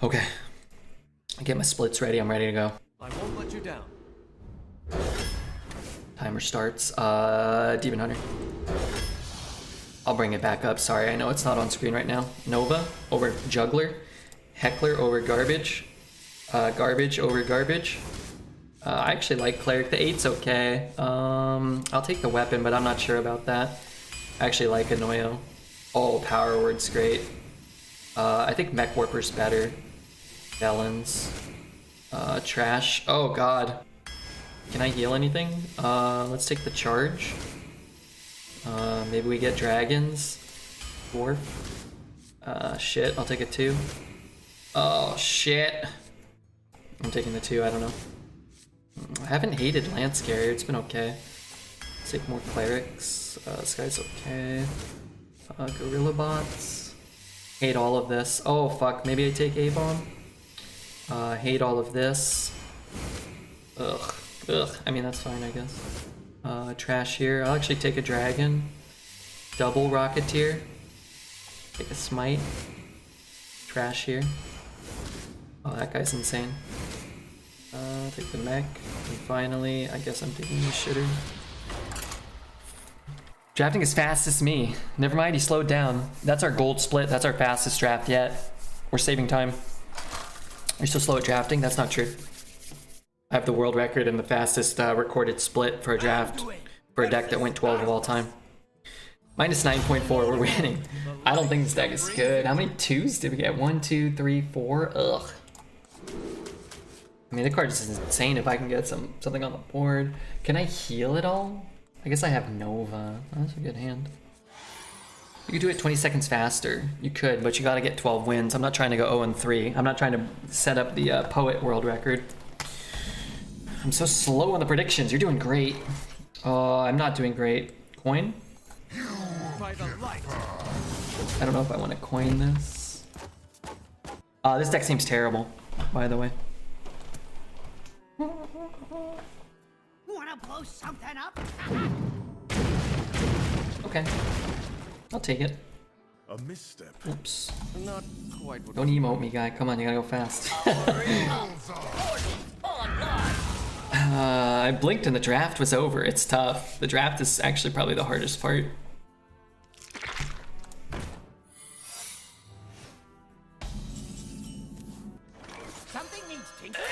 Okay. I get my splits ready. I'm ready to go. I won't let you down. Timer starts. Demon Hunter. I'll bring it back up. Sorry, I know it's not on screen right now. Nova over Juggler. Heckler over Garbage. Garbage over Garbage. I actually like Cleric. The 8's okay. I'll take the weapon, but I'm not sure about that. I actually like Anoyo. Oh, Power Word's great. I think Mech Warper's better. Bellens. Trash. Oh god. Can I heal anything? Let's take the charge. Maybe we get dragons. Dwarf. Shit, I'll take a 2. Oh shit. I'm taking the 2, I don't know. I haven't hated Lance Carrier, it's been okay. Let's take more clerics. This guy's okay. Gorilla bots. Hate all of this. Oh fuck, maybe I take A-bomb. Hate all of this. Ugh. Ugh. I mean, that's fine, I guess. Trash here. I'll actually take a dragon. Double Rocketeer. Take a smite. Trash here. Oh, that guy's insane. Take the mech. And finally, I guess I'm taking the shitter. Drafting as fast as me. Never mind, he slowed down. That's our gold split. That's our fastest draft yet. We're saving time. You're so slow at drafting? That's not true. I have the world record and the fastest recorded split for a draft for a deck that went 12 of all time. Minus 9.4, we're winning. I don't think this deck is good. How many 2s did we get? 1, 2, 3, 4. Ugh. I mean, the card is insane if I can get something on the board. Can I heal it all? I guess I have Nova. That's a good hand. You could do it 20 seconds faster. You could, but you gotta get 12 wins. I'm not trying to go 0-3. I'm not trying to set up the Poet world record. I'm so slow on the predictions. You're doing great. I'm not doing great. Coin? By the light. I don't know if I want to coin this. This deck seems terrible, by the way. Wanna blow something up? Okay. I'll take it. A misstep. Oops. Not quite what Don't emote me, guy. Come on, you gotta go fast. I blinked and the draft was over. It's tough. The draft is actually probably the hardest part. Something needs tinkering.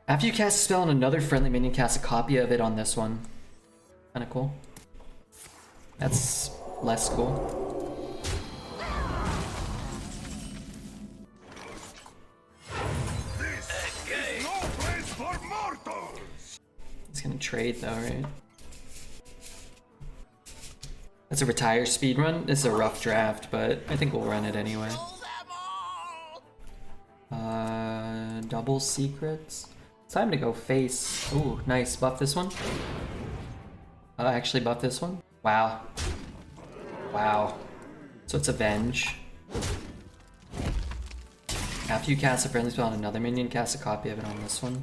After you cast a spell on another friendly minion, cast a copy of it on this one. Kinda cool. That's less cool. It's gonna trade though, right? That's a retire speedrun. This is a rough draft, but I think we'll run it anyway. Double secrets. It's time to go face. Ooh, nice. Buff this one. Actually buff this one. Wow. Wow. So it's Avenge. After you cast a friendly spell on another minion, cast a copy of it on this one.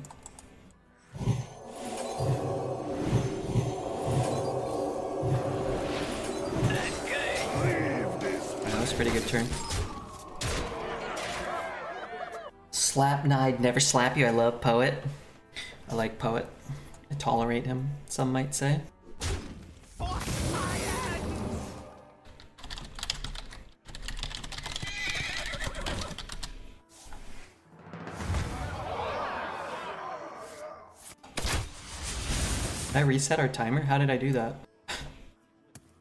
That was a pretty good turn. Slap Nide, never slap you. I love Poet. I like Poet. I tolerate him, some might say. Did I reset our timer? How did I do that?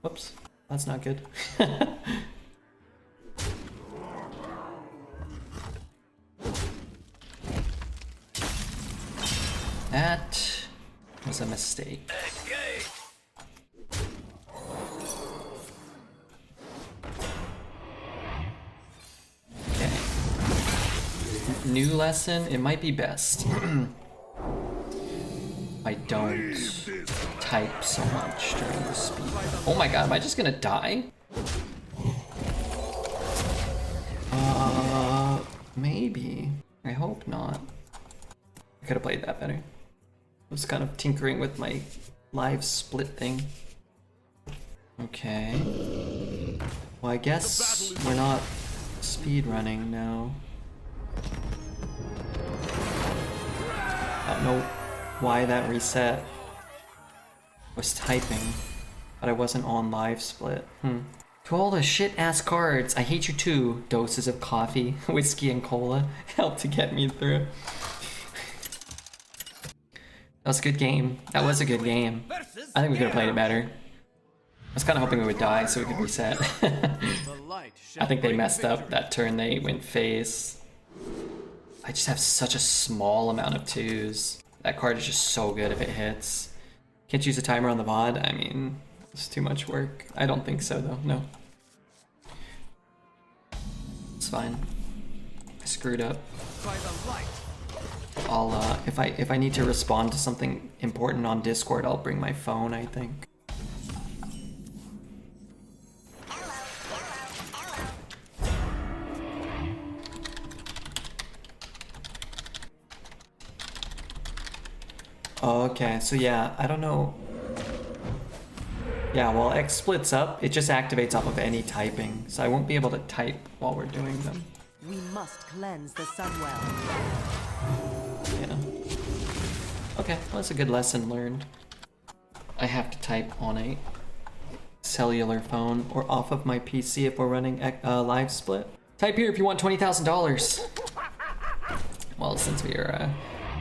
Whoops, that's not good. That was a mistake. Okay. New lesson, it might be best. I don't type so much during the speed. Oh my god, am I just gonna die? Maybe. I hope not. I could have played that better. I was kind of tinkering with my live split thing. Okay. Well, I guess we're not speedrunning now. I don't know why that reset. I was typing, but I wasn't on live split. To all the shit-ass cards, I hate you too. Doses of coffee, whiskey, and cola helped to get me through. That was a good game. That was a good game. I think we could have played it better. I was kind of hoping we would die so we could reset. I think they messed up that turn they went face. I just have such a small amount of twos. That card is just so good if it hits. Can't use a timer on the VOD? I mean, it's too much work. I don't think so though, no. It's fine. I screwed up. I'll, if I need to respond to something important on Discord, I'll bring my phone, I think. Okay, so yeah, I don't know. Yeah, well, X splits up. It just activates off of any typing, so I won't be able to type while we're doing them. We must cleanse the Sunwell. Yeah. Okay, well, that's a good lesson learned. I have to type on a cellular phone or off of my PC if we're running live split. Type here if you want $20,000. Well, since we are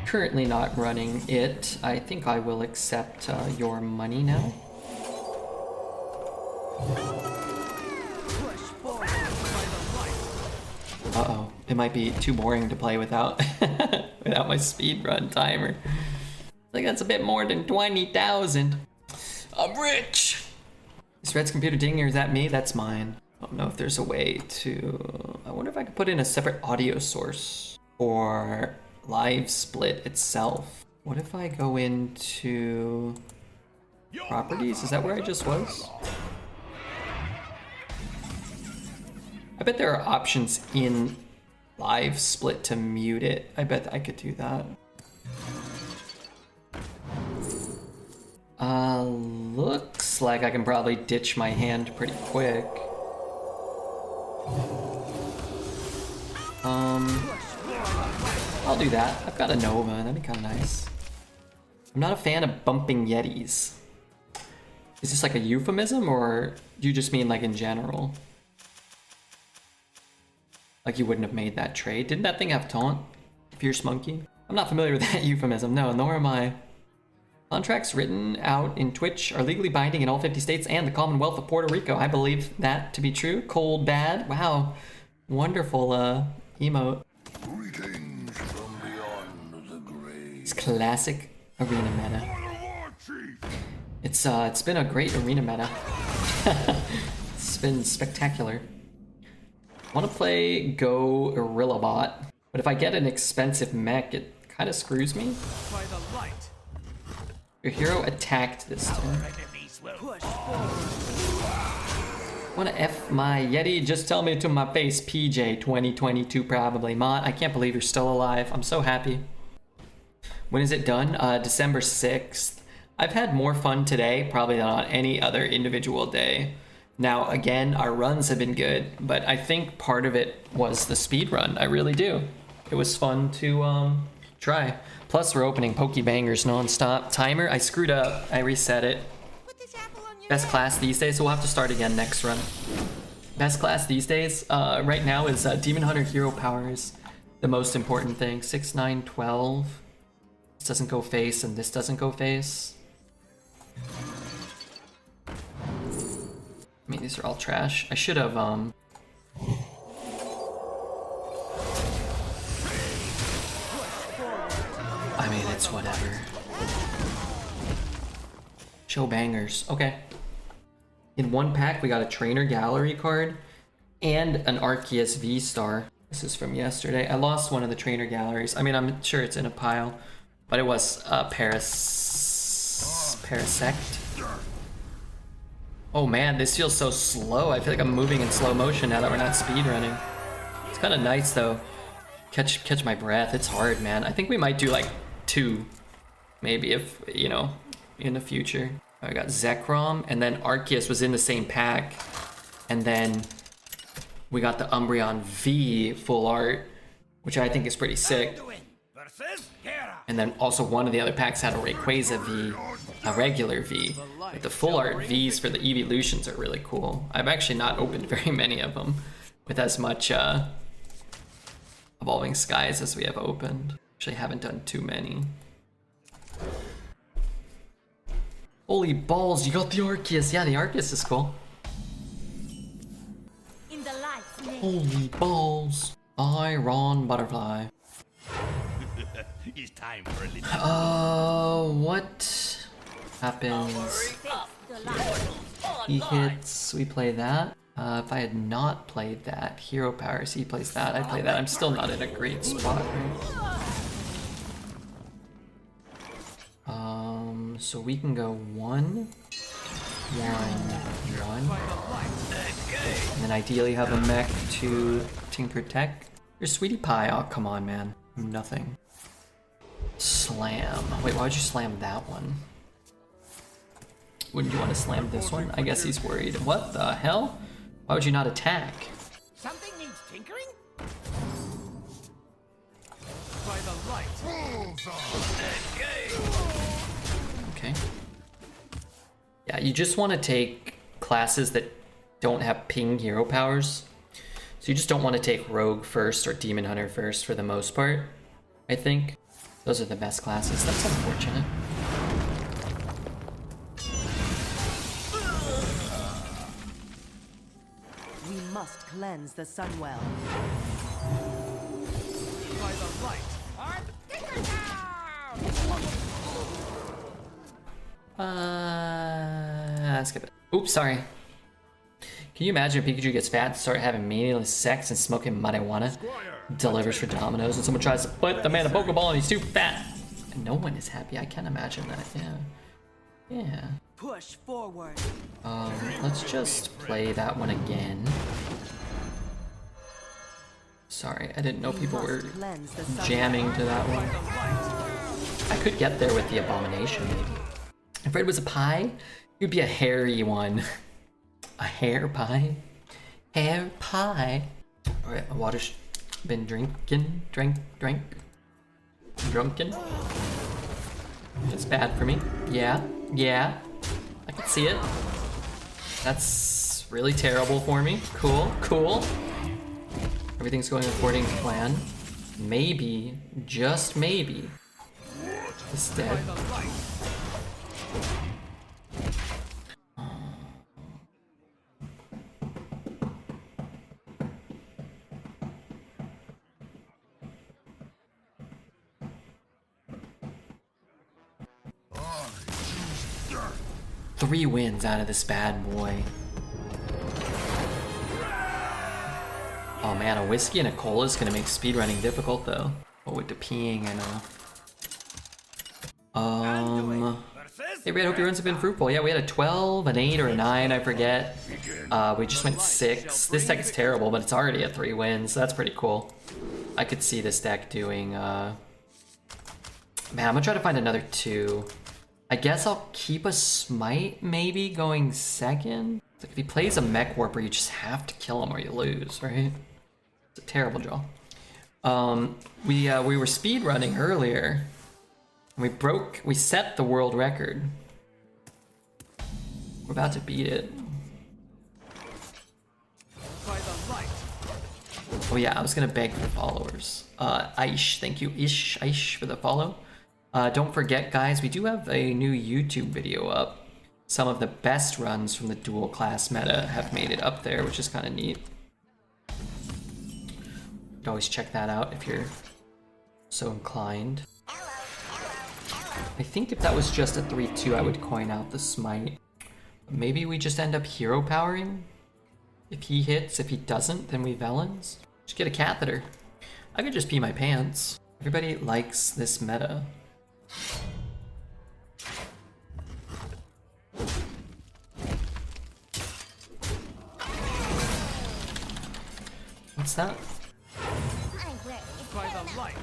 currently not running it, I think I will accept your money now. Uh-oh, it might be too boring to play without without my speedrun timer. I think that's a bit more than 20,000. I'm rich! Is Red's computer dinging or is that me? That's mine. I don't know if there's a way to... I wonder if I could put in a separate audio source for live split itself. What if I go into properties? Is that where I just was? I bet there are options in live split to mute it. I bet I could do that. Looks like I can probably ditch my hand pretty quick. I'll do that. I've got a Nova, that'd be kind of nice. I'm not a fan of bumping Yetis. Is this like a euphemism, or do you just mean like in general? Like you wouldn't have made that trade. Didn't that thing have taunt? Fierce Monkey? I'm not familiar with that euphemism. No, nor am I. Contracts written out in Twitch are legally binding in all 50 states and the Commonwealth of Puerto Rico. I believe that to be true. Cold bad. Wow. Wonderful emote. Greetings from beyond the grave. It's classic arena meta. It's been a great arena meta. It's been spectacular. I want to play Go Irillabot, but if I get an expensive mech, it kind of screws me. By the light. Your hero attacked this turn. Wanna F my Yeti? Just tell me to my face, PJ 2022 probably. Mont, I can't believe you're still alive. I'm so happy. When is it done? December 6th. I've had more fun today probably than on any other individual day. Now, again, our runs have been good, but I think part of it was the speed run. I really do. It was fun to try. Plus, we're opening Pokebangers non-stop. Timer, I screwed up. I reset it. Best class these days, so we'll have to start again next run. Best class these days, right now is Demon Hunter Hero Power is the most important thing. 6, 9, 12. This doesn't go face, and this doesn't go face. I mean, these are all trash. I should have, I mean, it's whatever. Show bangers. Okay. In one pack, we got a Trainer Gallery card and an Arceus V-Star. This is from yesterday. I lost one of the Trainer Galleries. I mean, I'm sure it's in a pile, but it was Parasect. Oh man, this feels so slow. I feel like I'm moving in slow motion now that we're not speedrunning. It's kind of nice though. Catch my breath. It's hard, man. I think we might do like 2, maybe, if, you know, in the future. I got Zekrom, and then Arceus was in the same pack, and then We got the Umbreon V full art, which I think is pretty sick. Versus Hera. And then also one of the other packs had a Rayquaza V, a regular V. But the full art Vs for the evolutions are really cool. I've actually not opened very many of them with as much Evolving Skies as we have opened. Actually haven't done too many. Holy balls, you got the Arceus. Yeah, the Arceus is cool. In the light's name. Holy balls. Iron Butterfly. It's time for a little. What happens? Face the light. He hits, we play that. If I had not played that, Hero Powers, he plays that, I play that. I'm still not in a great spot, right? So we can go 1, 1, 1. And then ideally have a mech to Tinker Tech. Your Sweetie Pie, oh come on man. Nothing. Slam. Wait, why would you slam that one? Wouldn't you want to slam this one? I guess he's worried. What the hell? Why would you not attack? Something needs tinkering? By the light. Okay. Yeah, you just want to take classes that don't have ping hero powers. So you just don't want to take Rogue first or Demon Hunter first for the most part, I think. Those are the best classes. That's unfortunate. We must cleanse the Sunwell. By the light. Or tinker down! Skip it. Oops, sorry. Can you imagine if Pikachu gets fat and start having meaningless sex and smoking marijuana? Delivers for Domino's and someone tries to put the man a Pokeball and he's too fat. And no one is happy. I can't imagine that. Yeah. Yeah. Push forward. Let's just play that one again. Sorry, I didn't know people were Cleanse the Sunwell. jamming to that one. I could get there with the Abomination, maybe. If Red was a pie, it would be a hairy one. A hair pie? Hair pie. Alright, my water's been drunken. It's bad for me. Yeah, I can see it. That's really terrible for me. Cool. Everything's going according to plan. Maybe, just maybe, it's dead. By the light. 3 wins out of this bad boy. Oh man, a whiskey and a cola is gonna make speedrunning difficult though. But with the peeing and Hey Red, hope your runs have been fruitful. Yeah, we had a 12, an 8, or a 9, I forget. We just went 6. This deck is terrible, but it's already at 3 wins. So that's pretty cool. I could see this deck doing, Man, I'm gonna try to find another 2. I guess I'll keep a Smite, maybe, going second. Like if he plays a Mech Warper, you just have to kill him or you lose, right? It's a terrible draw. We were speedrunning earlier. We set the world record. We're about to beat it. By the light. Oh yeah, I was gonna beg for followers. Aish, thank you, Aish for the follow. Don't forget guys, we do have a new YouTube video up. Some of the best runs from the dual class meta have made it up there, which is kind of neat. You can always check that out if you're so inclined. I think if that was just a 3-2, I would coin out the Smite. Maybe we just end up hero powering? If he hits, if he doesn't, then we Velens. Just get a catheter. I could just pee my pants. Everybody likes this meta. What's that? I'm ready. By the light.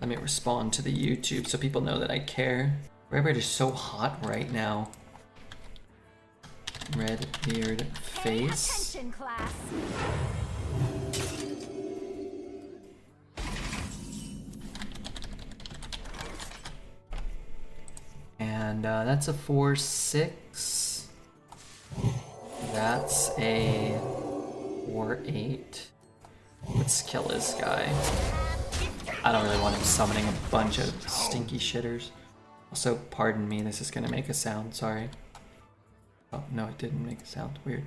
Let me respond to the YouTube so people know that I care. Red is so hot right now. Red beard face. Attention, class. And that's a 4-6. That's a 4-8. Let's kill this guy. I don't really want him summoning a bunch of stinky shitters. Also, pardon me, this is gonna make a sound, sorry. Oh, no, it didn't make a sound. Weird.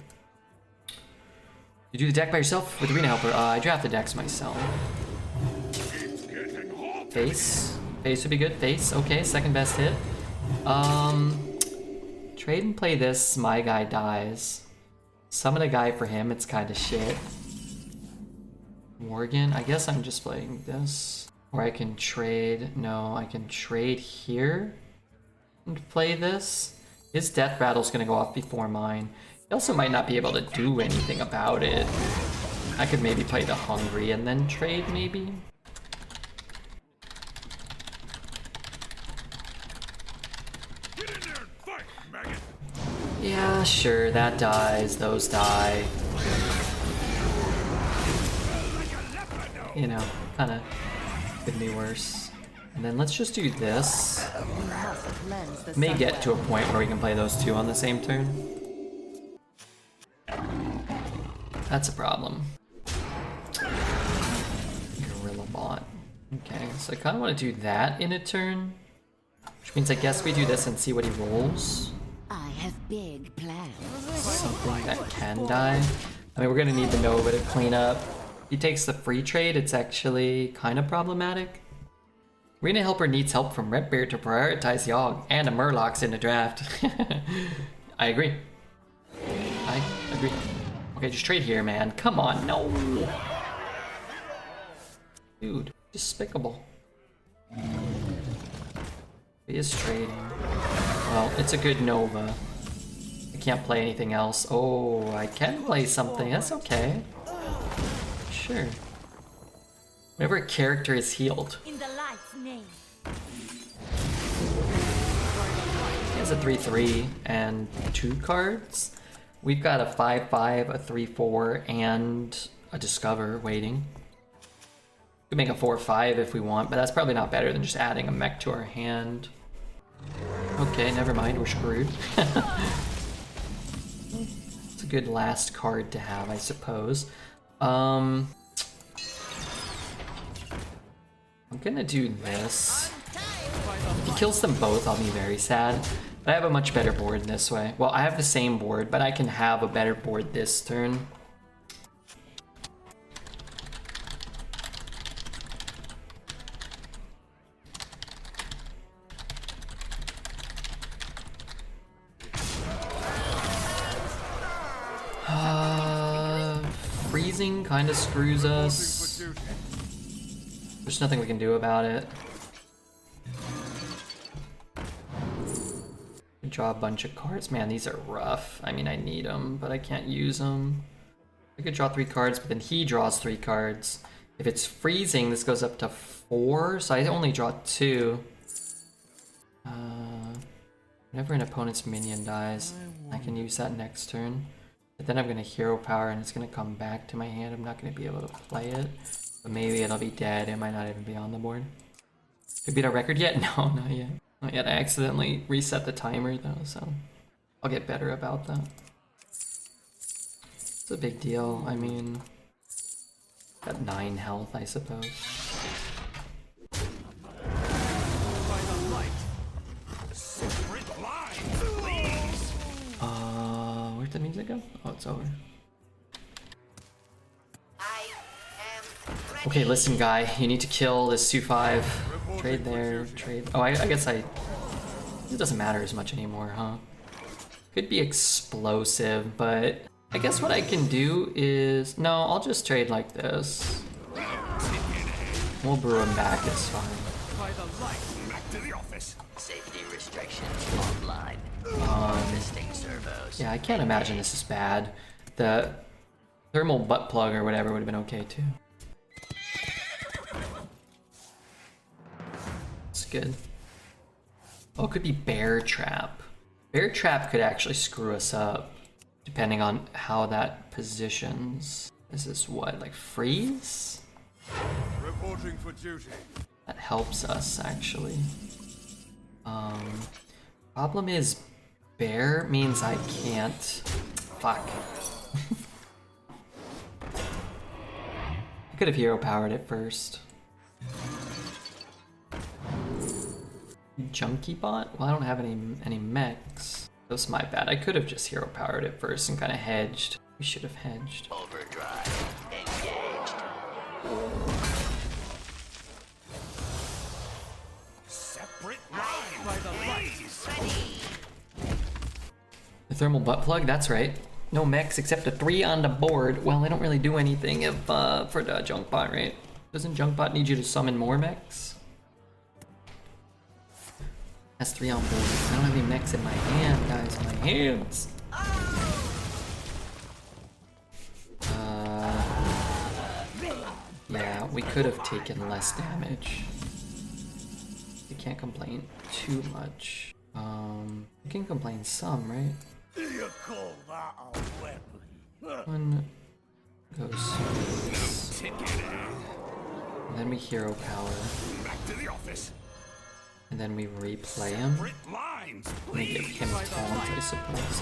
You do the deck by yourself with Arena Helper? I draft the decks myself. Face. Face would be good. Face, okay, second best hit. Trade and play this, my guy dies. Summon a guy for him, it's kinda shit. Morgan, I guess I'm just playing this. Or I can trade, no, I can trade here and play this. His death rattle's gonna go off before mine. He also might not be able to do anything about it. I could maybe play the hungry and then trade maybe. Yeah, sure, that dies, those die. You know, kinda could be worse. And then let's just do this. We must cleanse the May get to a Sunwell. point where we can play those two on the same turn. That's a problem. Gorilla bot. Okay, so I kinda wanna do that in a turn. Which means I guess we do this and see what he rolls. I have big plans. Something that can die. I mean, we're gonna need the Nova to clean up. If he takes the free trade, it's actually kind of problematic. Arena Helper needs help from Redbeard to prioritize Yogg and a Murlocs in the draft. I agree. I agree. Okay, just trade here, man. Come on, no. Dude, despicable. He is trading. Well, it's a good Nova. I can't play anything else. Oh, I can play something. That's okay. Sure. Whenever a character is healed. In the light's name. He has a 3-3 and 2 cards. We've got a 5-5, a 3-4, and a Discover waiting. We could make a 4-5 if we want, but that's probably not better than just adding a mech to our hand. Okay, never mind, we're screwed. It's a good last card to have, I suppose. I'm gonna do this. If he kills them both, I'll be very sad. But I have a much better board this way. Well, I have the same board, but I can have a better board this turn. Freezing kind of screws us. There's nothing we can do about it. We draw a bunch of cards. Man, these are rough. I mean, I need them, but I can't use them. I could draw 3 cards, but then he draws 3 cards. If it's freezing, this goes up to 4, so I only draw 2. Whenever an opponent's minion dies, I can use that next turn. But then I'm gonna hero power and it's gonna come back to my hand. I'm not gonna be able to play it. But maybe it'll be dead. It might not even be on the board. Did we beat our record yet? No, not yet. Not yet. I accidentally reset the timer though, so I'll get better about that. It's a big deal. I mean, got 9 health, I suppose. By the light. Where'd the music go? Oh, it's over. Okay, listen, guy. You need to kill this 2-5. Trade there. Trade. Oh, I guess it doesn't matter as much anymore, huh? Could be explosive, but I guess what I can do is... No, I'll just trade like this. We'll brew him back, it's fine. By the light. Back to the office. Safety restrictions online. Resisting servos. Yeah, I can't imagine this is bad. The thermal butt plug or whatever would have been okay too. good. Oh, it could be Bear Trap. Bear Trap could actually screw us up, depending on how that positions. This is what, like freeze? Reporting for duty. That helps us, actually. Problem is, Bear means I can't. Fuck. I could have hero powered it first. Junkie bot? Well, I don't have any mechs. That was my bad. I could have just hero powered it first and kind of hedged. We should have hedged. Overdrive engaged. Separate lines by the light. The thermal butt plug? That's right. No mechs except a 3 on the board. Well, I don't really do anything if for the junk bot, right? Doesn't junk bot need you to summon more mechs? That's 3 on board. I don't have any mechs in my hand, guys. My hands. Yeah, we could have taken less damage. We can't complain too much. We can complain some, right? Do you call that a weapon? One goes. And then we hero power. Back to the office. And then we replay him. Lines, We give please. him taunt, I suppose.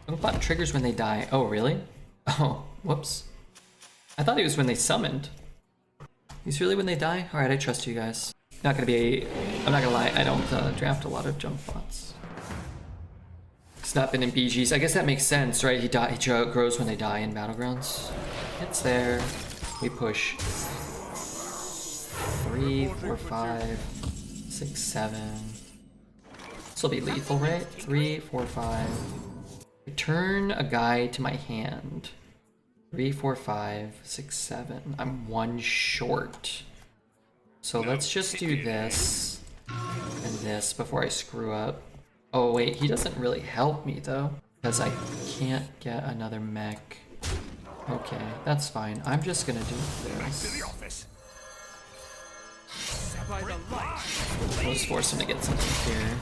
Junk triggers when they die. Oh, really? Oh, whoops. I thought it was when they summoned. He's really when they die? Alright, I trust you guys. Not gonna be. I'm not gonna lie, I don't draft a lot of junk bots. It's not been in BGs. I guess that makes sense, right? He grows when they die in Battlegrounds. It's there. We push 3, 4, 5, 6, 7. This will be lethal, right? 3, 4, 5. Return a guy to my hand. 3, 4, 5, 6, 7. I'm 1 short. So let's just do this and this before I screw up. Oh wait, he doesn't really help me though, because I can't get another mech. Okay, that's fine. I'm just gonna do this. By the light. Let's force him to get something here.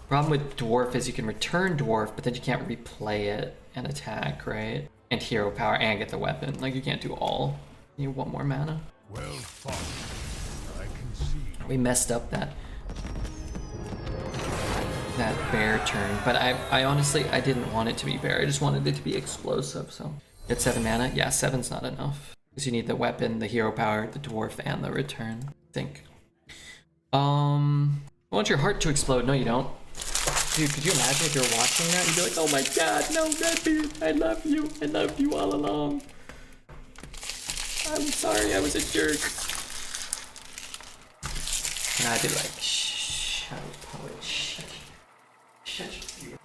Problem with Dwarf is you can return Dwarf, but then you can't replay it and attack, right? And hero power and get the weapon. Like, you can't do all. You need 1 more mana. Well fought. I can see. We messed up that bear turn, but I honestly, I didn't want it to be bear. I just wanted it to be explosive, so. Get 7 mana? Yeah, 7's not enough. Because you need the weapon, the hero power, the dwarf, and the return, I think. I want your heart to explode. No, you don't. Dude, could you imagine if you were watching that? You'd be like, oh my god, no, Redbeard, I love you. I loved you all along. I'm sorry, I was a jerk. And I'd be like, shut up, poet, shut you.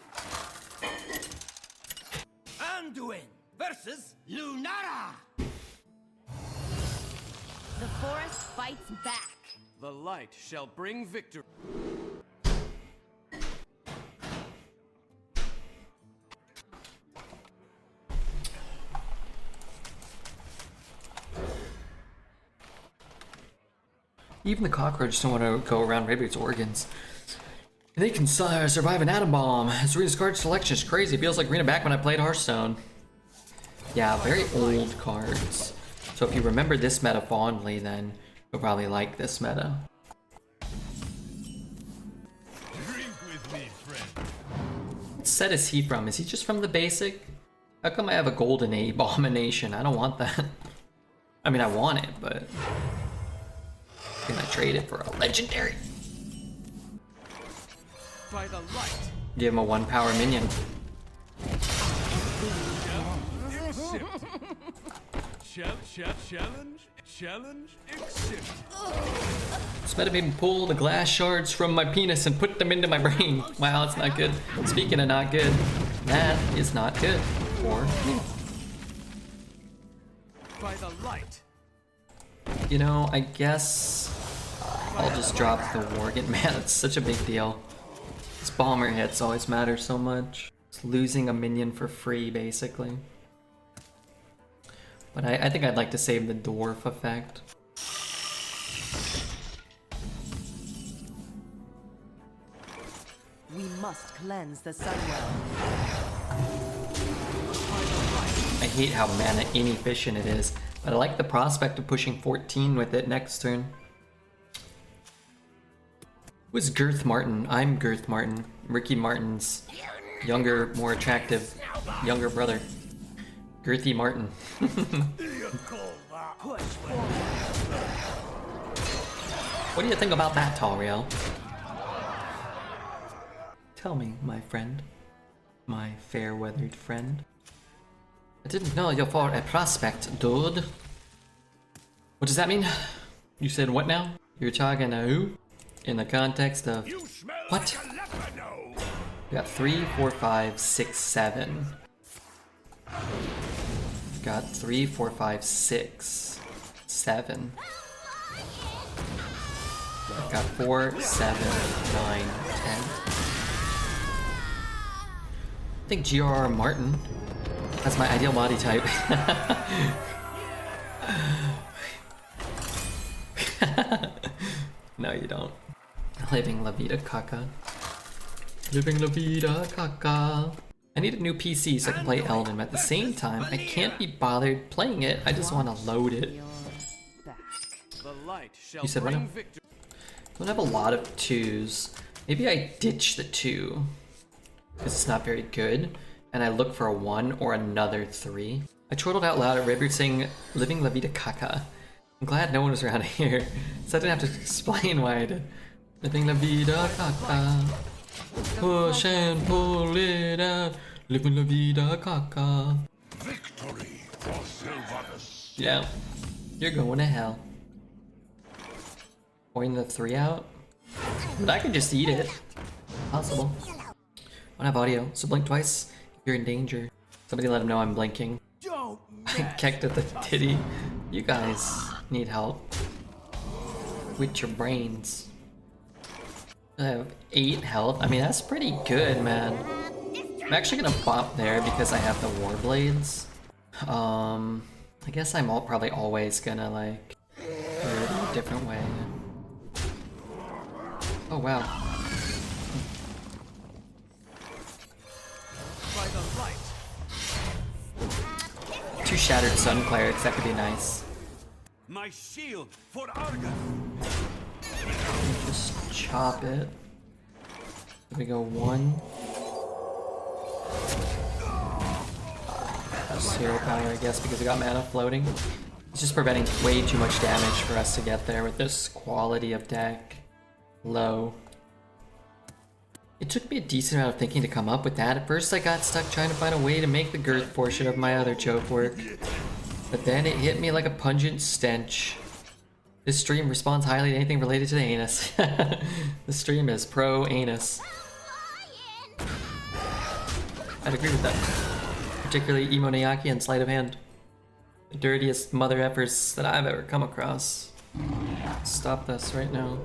Anduin versus Lunara. The forest fights back. The light shall bring victory. Even the cockroaches don't want to go around Redbeard's organs. They can survive an atom bomb. His Arena's card selection is crazy. It feels like Arena back when I played Hearthstone. Yeah, very old cards. So if you remember this meta fondly, then you'll probably like this meta. Drink with me, friend. What set is he from? Is he just from the basic? How come I have a golden abomination? I don't want that. I mean, I want it, but I'm gonna trade it for a legendary. By the light. Give him a 1 power minion. Challenge accept. This meta made me pull the glass shards from my penis and put them into my brain. Wow, it's not good. Speaking of not good, that is not good for me. By the light. You know, I guess I'll just drop the Worgen. Man, it's such a big deal. This bomber hits always matter so much. It's losing a minion for free, basically. But I think I'd like to save the dwarf effect. We must cleanse the Sunwell. I hate how mana inefficient it is, but I like the prospect of pushing 14 with it next turn. Who's Girth Martin? I'm Girth Martin. Ricky Martin's younger, more attractive, younger brother. Girthy Martin. What do you think about that, Tariel? Tell me, my friend. My fair-weathered friend. I didn't know you're for a prospect, dude. What does that mean? You said what now? You're talking to who? In the context of what? We got 3, 4, 5, 6, 7. We've got 3, 4, 5, 6, 7. I've got 4, 7, 9, 10. I think G.R.R. Martin. That's my ideal body type. No, you don't. Living La Vida Caca. Living La Vida Caca. I need a new PC so I can play Elden, but at the same time, I can't be bothered playing it. I just want to load it. The light shall You said what bring now? victory. Don't have a lot of 2s. Maybe I ditch the 2 because it's not very good, and I look for a 1 or another 3. I chortled out loud at Ribbert saying, "Living La Vida Caca." I'm glad no one was around here, so I didn't have to explain why I did. Living La Vida Caca. Push and pull it out. Living La Vida Caca. Victory for Sylvanas. Yeah, you're going to hell. Point the 3 out? But I can just eat it. Possible. I don't have audio, so blink twice if you're in danger. Somebody let him know I'm blinking. I kicked at the titty. You guys need help with your brains. I have 8 health. I mean, that's pretty good, man. I'm actually gonna bop there because I have the Warblades. I guess I'm probably always gonna like do it in a different way. Oh wow. By the light. 2 Shattered Sun Clerics, that could be nice. My shield for Argus. Just chop it. There we go, 1. That's 0 power, I guess, because I got mana floating. It's just preventing way too much damage for us to get there with this quality of deck. Low. It took me a decent amount of thinking to come up with that. At first I got stuck trying to find a way to make the girth portion of my other joke work. But then it hit me like a pungent stench. This stream responds highly to anything related to the anus. The stream is pro-anus. I'd agree with that. Particularly Imoniaki and Sleight of Hand. The dirtiest mother effers that I've ever come across. Stop this right now.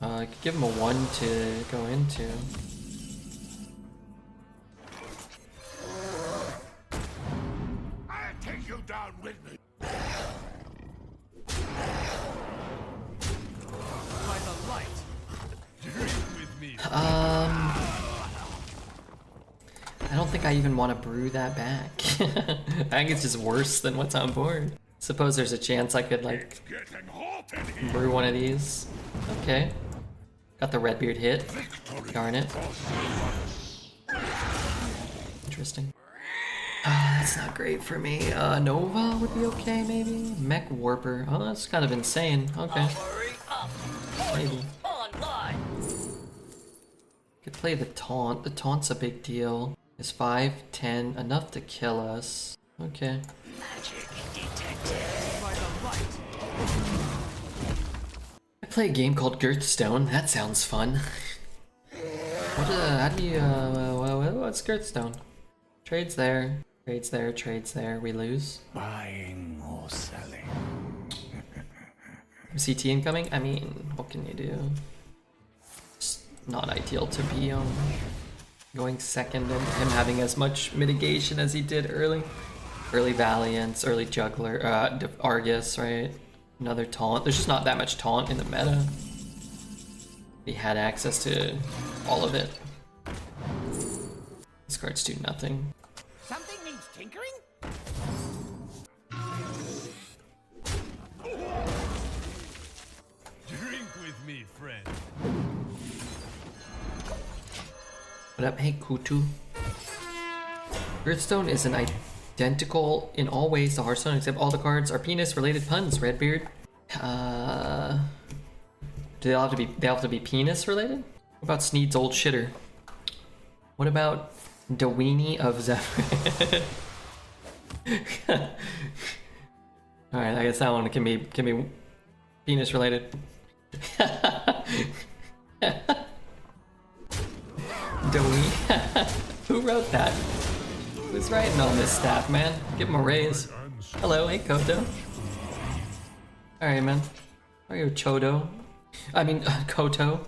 I could give him a 1 to go into. I'll take you down with me. By the light. Drink with me. I don't think I even want to brew that back. I think it's just worse than what's on board. Suppose there's a chance I could like Getting hot in here. brew one of these. Okay. Got the Redbeard hit. Darn it. Interesting. That's not great for me. Nova would be okay, maybe? Mech Warper. Oh, that's kind of insane. Okay. Hurry up. Maybe. Online. Could play the taunt. The taunt's a big deal. Is 5, 10 enough to kill us? Okay. Magic detected. By the light. I play a game called Hearthstone. That sounds fun. How do you, what's Hearthstone? Trades there, trades there, trades there. We lose. Buying or selling. CT incoming? I mean, what can you do? It's not ideal to be going second and him having as much mitigation as he did early. Early Valiance, early Juggler, Argus, right? Another taunt. There's just not that much taunt in the meta. He had access to all of it. These cards do nothing. Something needs tinkering? Drink with me, friend. What up, hey Kutu? Hearthstone is an identical in all ways to Hearthstone, except all the cards are penis-related puns. Redbeard. Do they all have to be? They have to be penis-related? What about Sneed's old shitter? What about Dewini of Zephyr? All right, I guess that one can be penis-related. Dewini. Who wrote that? Who's writing on this staff, man? Give him a raise. Hello, hey Koto. Alright, man. How are you, Chodo? I mean, Koto.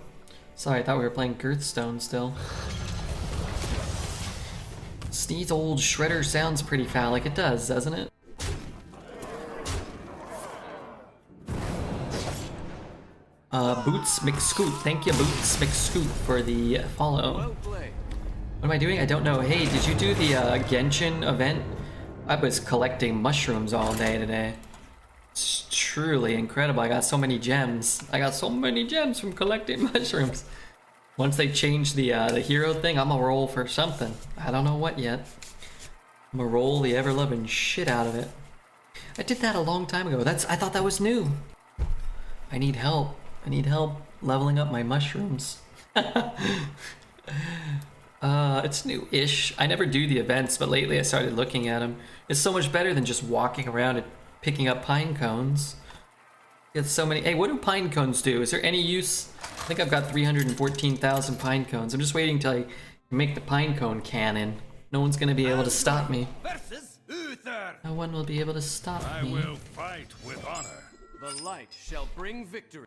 Sorry, I thought we were playing Hearthstone still. Sneed's old shredder sounds pretty phallic. It does, doesn't it? Boots McScoot. Thank you, Boots McScoot, for the follow. Well played. What am I doing? I don't know. Hey, did you do the Genshin event? I was collecting mushrooms all day today. It's truly incredible. I got so many gems. I got so many gems from collecting mushrooms. Once they change the hero thing, I'm gonna roll for something. I don't know what yet. I'm gonna roll the ever-loving shit out of it. I did that a long time ago. I thought that was new. I need help. I need help leveling up my mushrooms. It's new-ish. I never do the events, but lately I started looking at them. It's so much better than just walking around and picking up pine cones. Get so many. Hey, what do pine cones do? Is there any use? I think I've got 314,000 pine cones. I'm just waiting till I make the pine cone cannon. No one's gonna be able to stop me. Versus Uther. No one will be able to stop I me. will fight with honor. The light shall bring victory.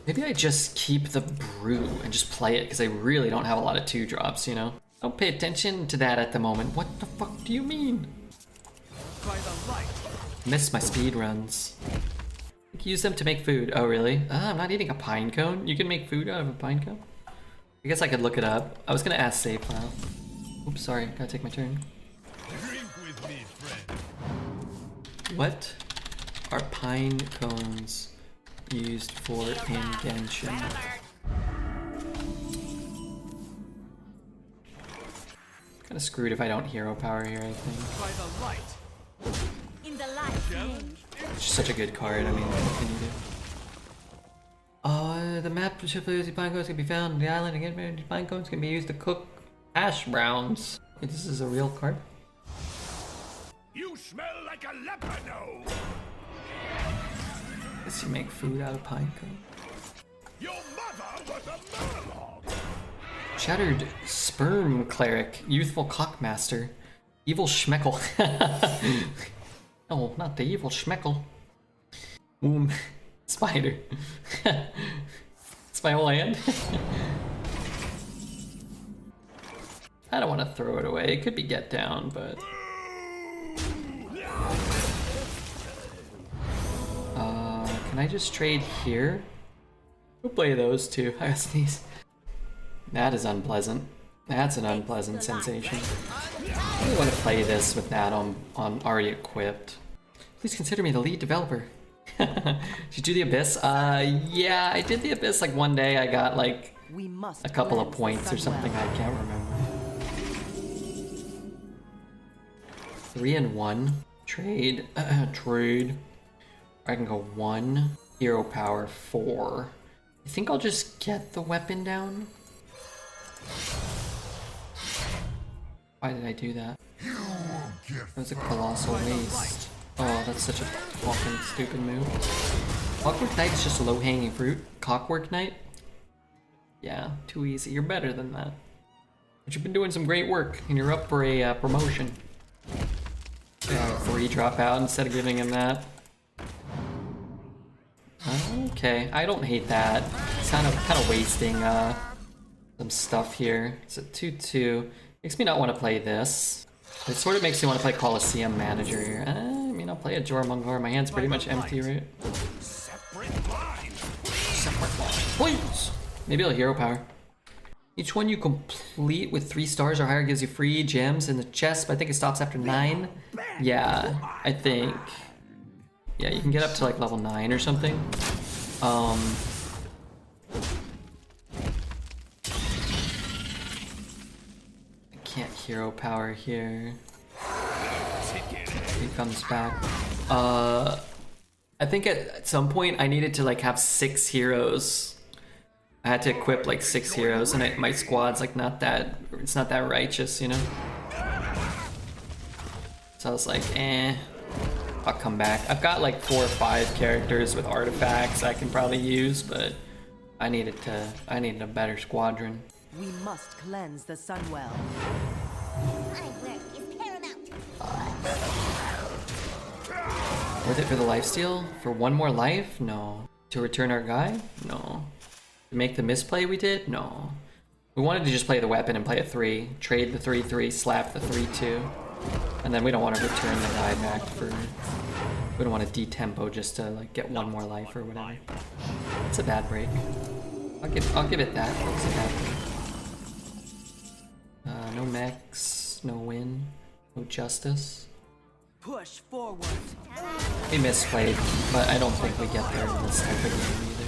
Maybe I just keep the brew and just play it because I really don't have a lot of 2-drops, you know? Don't pay attention to that at the moment. What the fuck do you mean? By the light. Miss my speed runs. You can use them to make food. Oh, really? I'm not eating a pine cone. You can make food out of a pine cone? I guess I could look it up. I was gonna ask save file. Oops, sorry. Gotta take my turn. Drink with me, friend. What are pine cones used for in Genshin? Kinda screwed if I don't hero power here, I think. By the light. In the light's name. It's just such a good card. I mean, what can you do? The map to shift the pine cones can be found on the island. Again, pine cones can be used to cook hash browns. Okay, this is a real card. You smell like a leopard. Guess you make food out of pine cone. Your mother was a monologue. Shattered Sperm Cleric, Youthful Cockmaster, Evil Schmeckle. Oh, not the Evil Schmeckle. Womb Spider. It's my whole hand. I don't want to throw it away. It could be Get Down, but... can I just trade here? We'll play those two. I sneeze. That is unpleasant. That's an unpleasant sensation. I really want to play this with that on already equipped. Please consider me the lead developer. Did you do the Abyss? Yeah, I did the Abyss like one day. I got like We must a couple of cleanse the points or something. Sunwell. I can't remember. 3 and 1. Trade. Trade. I can go 1. Hero power 4. I think I'll just get the weapon down. Why did I do that? That was a colossal waste. Oh, that's such a fucking stupid move. Clockwork Knight is just low-hanging fruit. Clockwork Knight? Yeah, too easy. You're better than that. But you've been doing some great work, and you're up for a promotion. 3 drop out instead of giving him that. Okay, I don't hate that. It's kind of wasting some stuff here. It's a 2/2. Makes me not want to play this. It sort of makes me want to play Coliseum Manager here. I mean, I'll play a Jormungandr. My hand's pretty much empty, right? Separate lines. Separate line, please. Maybe it'll hero power. Each one you complete with 3 stars or higher gives you free gems in the chest, but I think it stops after 9. Yeah, I think. Yeah, you can get up to like level 9 or something. I can't hero power here. He comes back. I think at some point I needed to like have 6 heroes. I had to equip like 6 heroes, and my squad's like not that. It's not that righteous, you know. So I was like, I'll come back. I've got like 4 or 5 characters with artifacts I can probably use, but I needed a better squadron. We must cleanse the Sunwell. Worth it for the lifesteal? For 1 more life? No. To return our guy? No. To make the misplay we did? No. We wanted to just play the weapon and play a 3. Trade the 3/3, slap the 3/2. And then we don't want to return the guy back for... We don't want to de-tempo just to like get 1 more life or whatever. It's a bad break. I'll give it that. It's a bad break. No mechs, no win, no justice. Push forward. We misplayed, but I don't think we get there in this type of game either.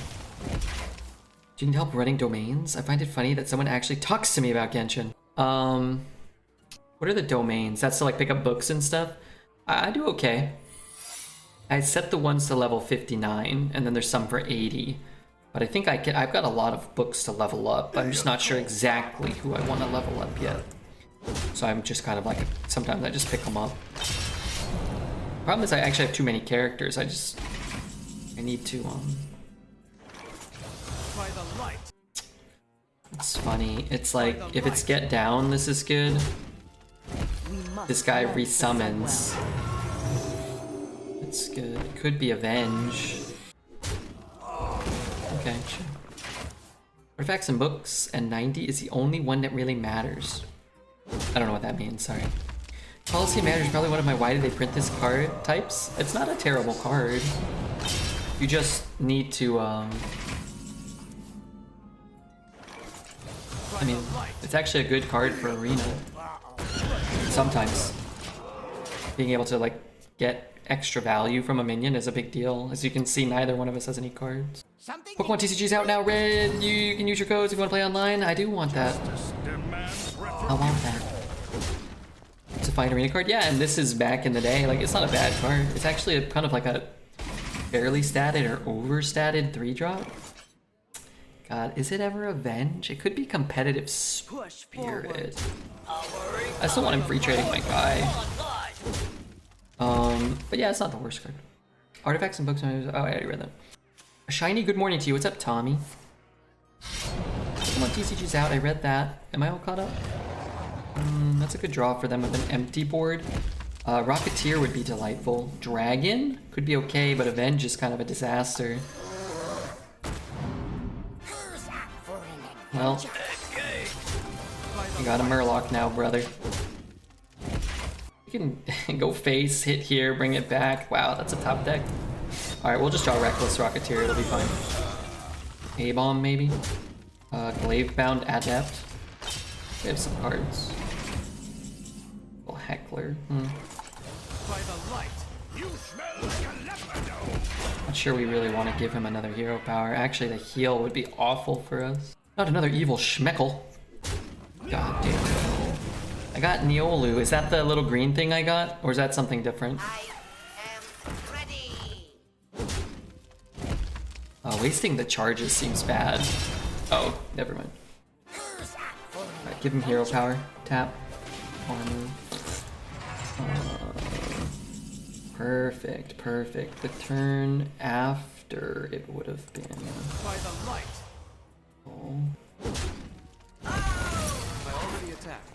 Do you need help running domains? I find it funny that someone actually talks to me about Genshin. What are the domains? That's to like pick up books and stuff? I do okay. I set the ones to level 59, and then there's some for 80. But I think I've got a lot of books to level up. I'm just not sure exactly who I want to level up yet. So I'm just kind of like, sometimes I just pick them up. Problem is I actually have too many characters. I need to, By the light. It's funny. It's like, if it's get down, this is good. We must This guy cleanse the resummons. Sunwell. It's good. It could be Avenge. Okay, sure. Artifacts and books, and 90 is the only one that really matters. I don't know what that means, sorry. Policy matters, probably one of my why did they print this card types. It's not a terrible card. You just need to, I mean, it's actually a good card for Arena. Sometimes. Being able to, like, get extra value from a minion is a big deal. As you can see, neither one of us has any cards. Something Pokemon TCG's out now, Red. You can use your codes if you want to play online. I do want that. I want that. It's a fine arena card. Yeah, and this is back in the day. Like, it's not a bad card. It's actually kind of like a fairly statted or overstatted 3-drop. God, is it ever Avenge? It could be competitive Spirit. I still want him free trading my guy. But yeah, it's not the worst card. Artifacts and books. Oh, I already read that. A shiny good morning to you. What's up, Tommy? Come on, TCG's out. I read that. Am I all caught up? That's a good draw for them with an empty board. Rocketeer would be delightful. Dragon could be okay, but Avenge is kind of a disaster. Well, you got a Murloc now, brother. You can go face, hit here, bring it back. Wow, that's a top deck. Alright, we'll just draw Reckless Rocketeer, it'll be fine. A-Bomb, maybe? Glaive-bound Adept. We have some cards. Little Heckler. By the light. You smell like a leopard. Not sure we really want to give him another hero power. Actually, the heal would be awful for us. Not another evil Schmeckle. God damn it. I got Neolu. Is that the little green thing I got? Or is that something different? I am ready. Wasting the charges seems bad. Oh, never mind. Alright, give him hero power. Tap. Armor. Perfect, perfect. The turn after it would have been. By the light. Oh. I already attacked.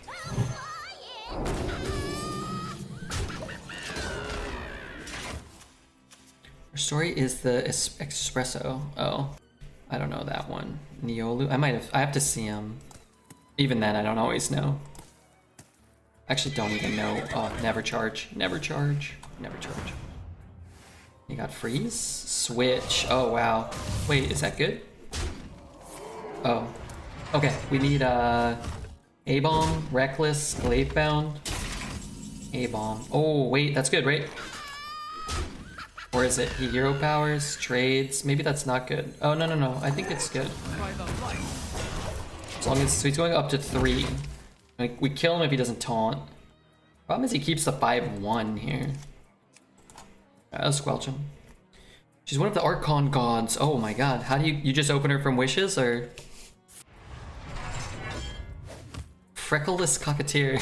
Our story is the espresso. Oh, I don't know that one. Neolu. I have to see him. Even then, I don't always know. Actually, don't even know. Oh, never charge. Never charge. Never charge. You got freeze? Switch. Oh, wow. Wait, is that good? Oh. Okay, we need A-Bomb, Reckless, Gladebound, A-Bomb. Oh, wait, that's good, right? Or is it he hero powers, trades? Maybe that's not good. Oh, no, no, no. I think it's good. By the light. As long as so he's going up to 3. Like, we kill him if he doesn't taunt. Problem is he keeps the 5-1 here. I'll squelch him. She's one of the Archon gods. Oh my god. How do you just open her from wishes or? Freckleless Cockatier.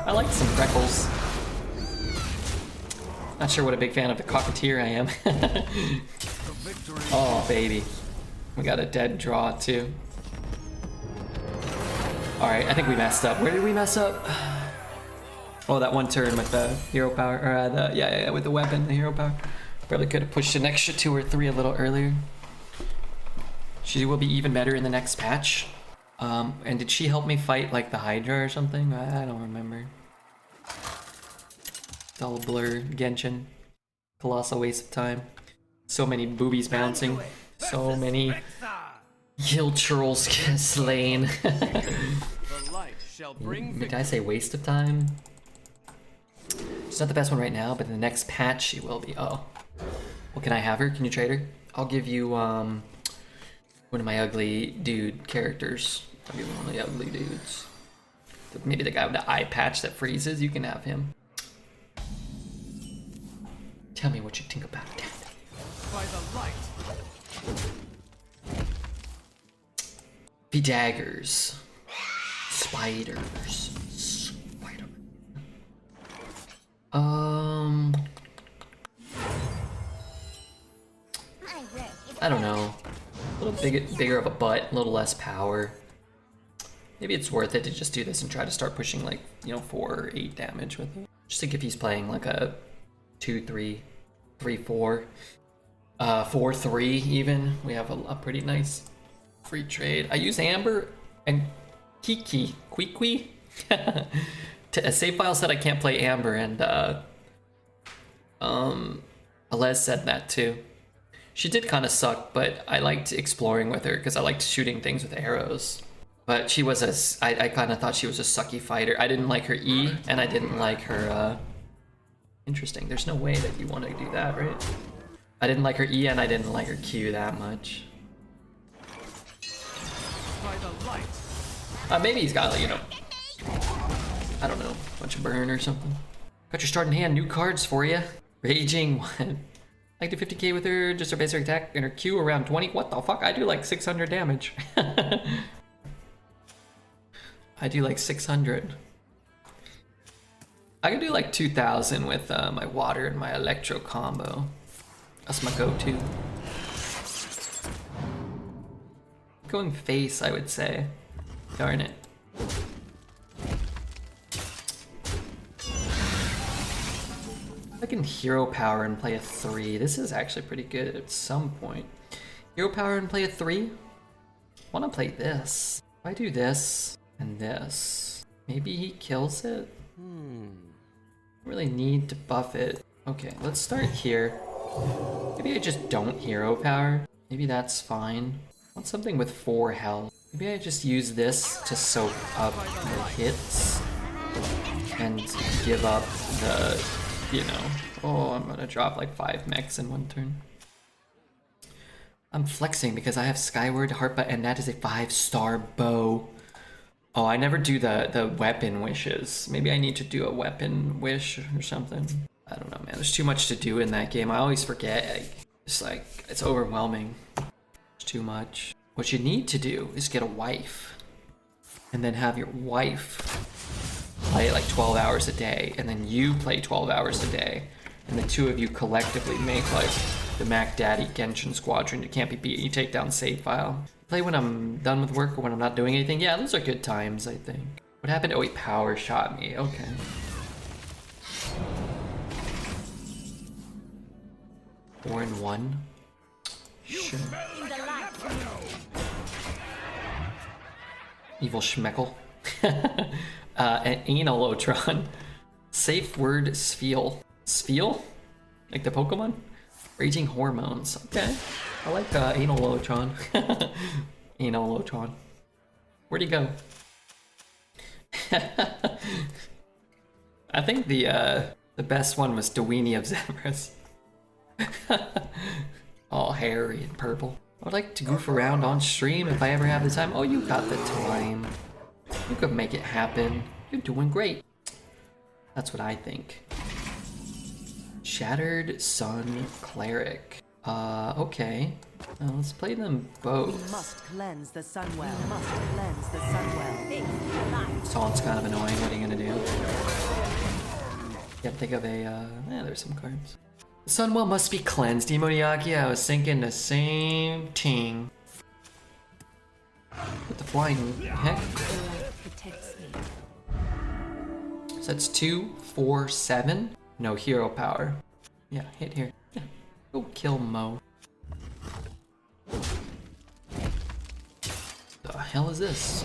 I like some freckles. Not sure what a big fan of the Cockatier I am. Oh baby. We got a dead draw too. Alright, I think we messed up. Where did we mess up? Oh, that one turn with the hero power, or yeah, with the weapon, the hero power. Probably could have pushed an extra 2 or 3 a little earlier. She will be even better in the next patch. And did she help me fight like the Hydra or something? I don't remember. Dull blur, Genshin. Colossal waste of time. So many boobies bouncing. So many hill churls slain. The light shall bring Did I say waste of time? She's not the best one right now, but in the next patch she will be. Oh. Well, can I have her? Can you trade her? I'll give you one of my ugly dude characters. I'll give you one of the ugly dudes. Maybe the guy with the eye patch that freezes, you can have him. Tell me what you think about that. by the light. Be daggers. Spiders. I don't know. A little bigger of a butt, a little less power. Maybe it's worth it to just do this and try to start pushing like, 4 or 8 damage with it. Just think if he's playing like a 2-3, 3-4, 4-3 even. We have a pretty nice free trade. I use Amber and Kiki, a save file said I can't play Amber, and Alez said that too. She did kind of suck, but I liked exploring with her because I liked shooting things with arrows. But she was I kind of thought she was a sucky fighter. I didn't like her E, and I didn't like her, interesting. There's no way that you want to do that, right? I didn't like her E, and I didn't like her Q that much. By the light. Maybe he's got, I don't know, a bunch of burn or something. Got your starting hand, new cards for you. Raging one. I do 50k with her, just her basic attack, and her Q around 20. What the fuck? I do like 600 damage. I do like 600. I can do like 2000 with my water and my electro combo. That's my go-to. Going face, I would say. Darn it. I can hero power and play a 3. This is actually pretty good at some point. Hero power and play a 3? I want to play this. If I do this and this, maybe he kills it? I really need to buff it. Okay, let's start here. Maybe I just don't hero power. Maybe that's fine. I want something with 4 health. Maybe I just use this to soak up the hits and give up the, oh, I'm gonna drop like 5 mechs in one turn. I'm flexing because I have Skyward Harpa, and that is a 5-star bow. Oh, I never do the weapon wishes. Maybe I need to do a weapon wish or something. I don't know, man. There's too much to do in that game. I always forget. It's overwhelming. It's too much. What you need to do is get a wife, and then have your wife play like 12 hours a day, and then you play 12 hours a day, and the 2 of you collectively make like the Mac Daddy Genshin Squadron. You can't be beat. You take down save file. Play when I'm done with work or when I'm not doing anything. Yeah, those are good times, I think. What happened? Oh, he power shot me. Okay. Four and 1. Sure. Evil Schmeckle. An Analotron. Safe word Spheal. Spheal? Like the Pokemon? Raging Hormones. Okay. I like Analotron. Anal Lotron. Where'd he go? I think the best one was Dewini of Zebras. All hairy and purple. I would like to goof around on stream if I ever have the time. Oh, you got the time. You could make it happen. You're doing great. That's what I think. Shattered Sun Cleric. Okay. Now let's play them We both. must cleanse the Sunwell. We must cleanse the Sunwell. Face the light. Song's kind of annoying. What are you gonna do? Can't think of a. Yeah, there's some cards. The Sunwell must be cleansed. Demoniaki, I was thinking the same thing. What the flying heck? Protects me. So that's 2, 4, 7. No hero power. Yeah, hit here. Yeah. Go kill Mo. The hell is this?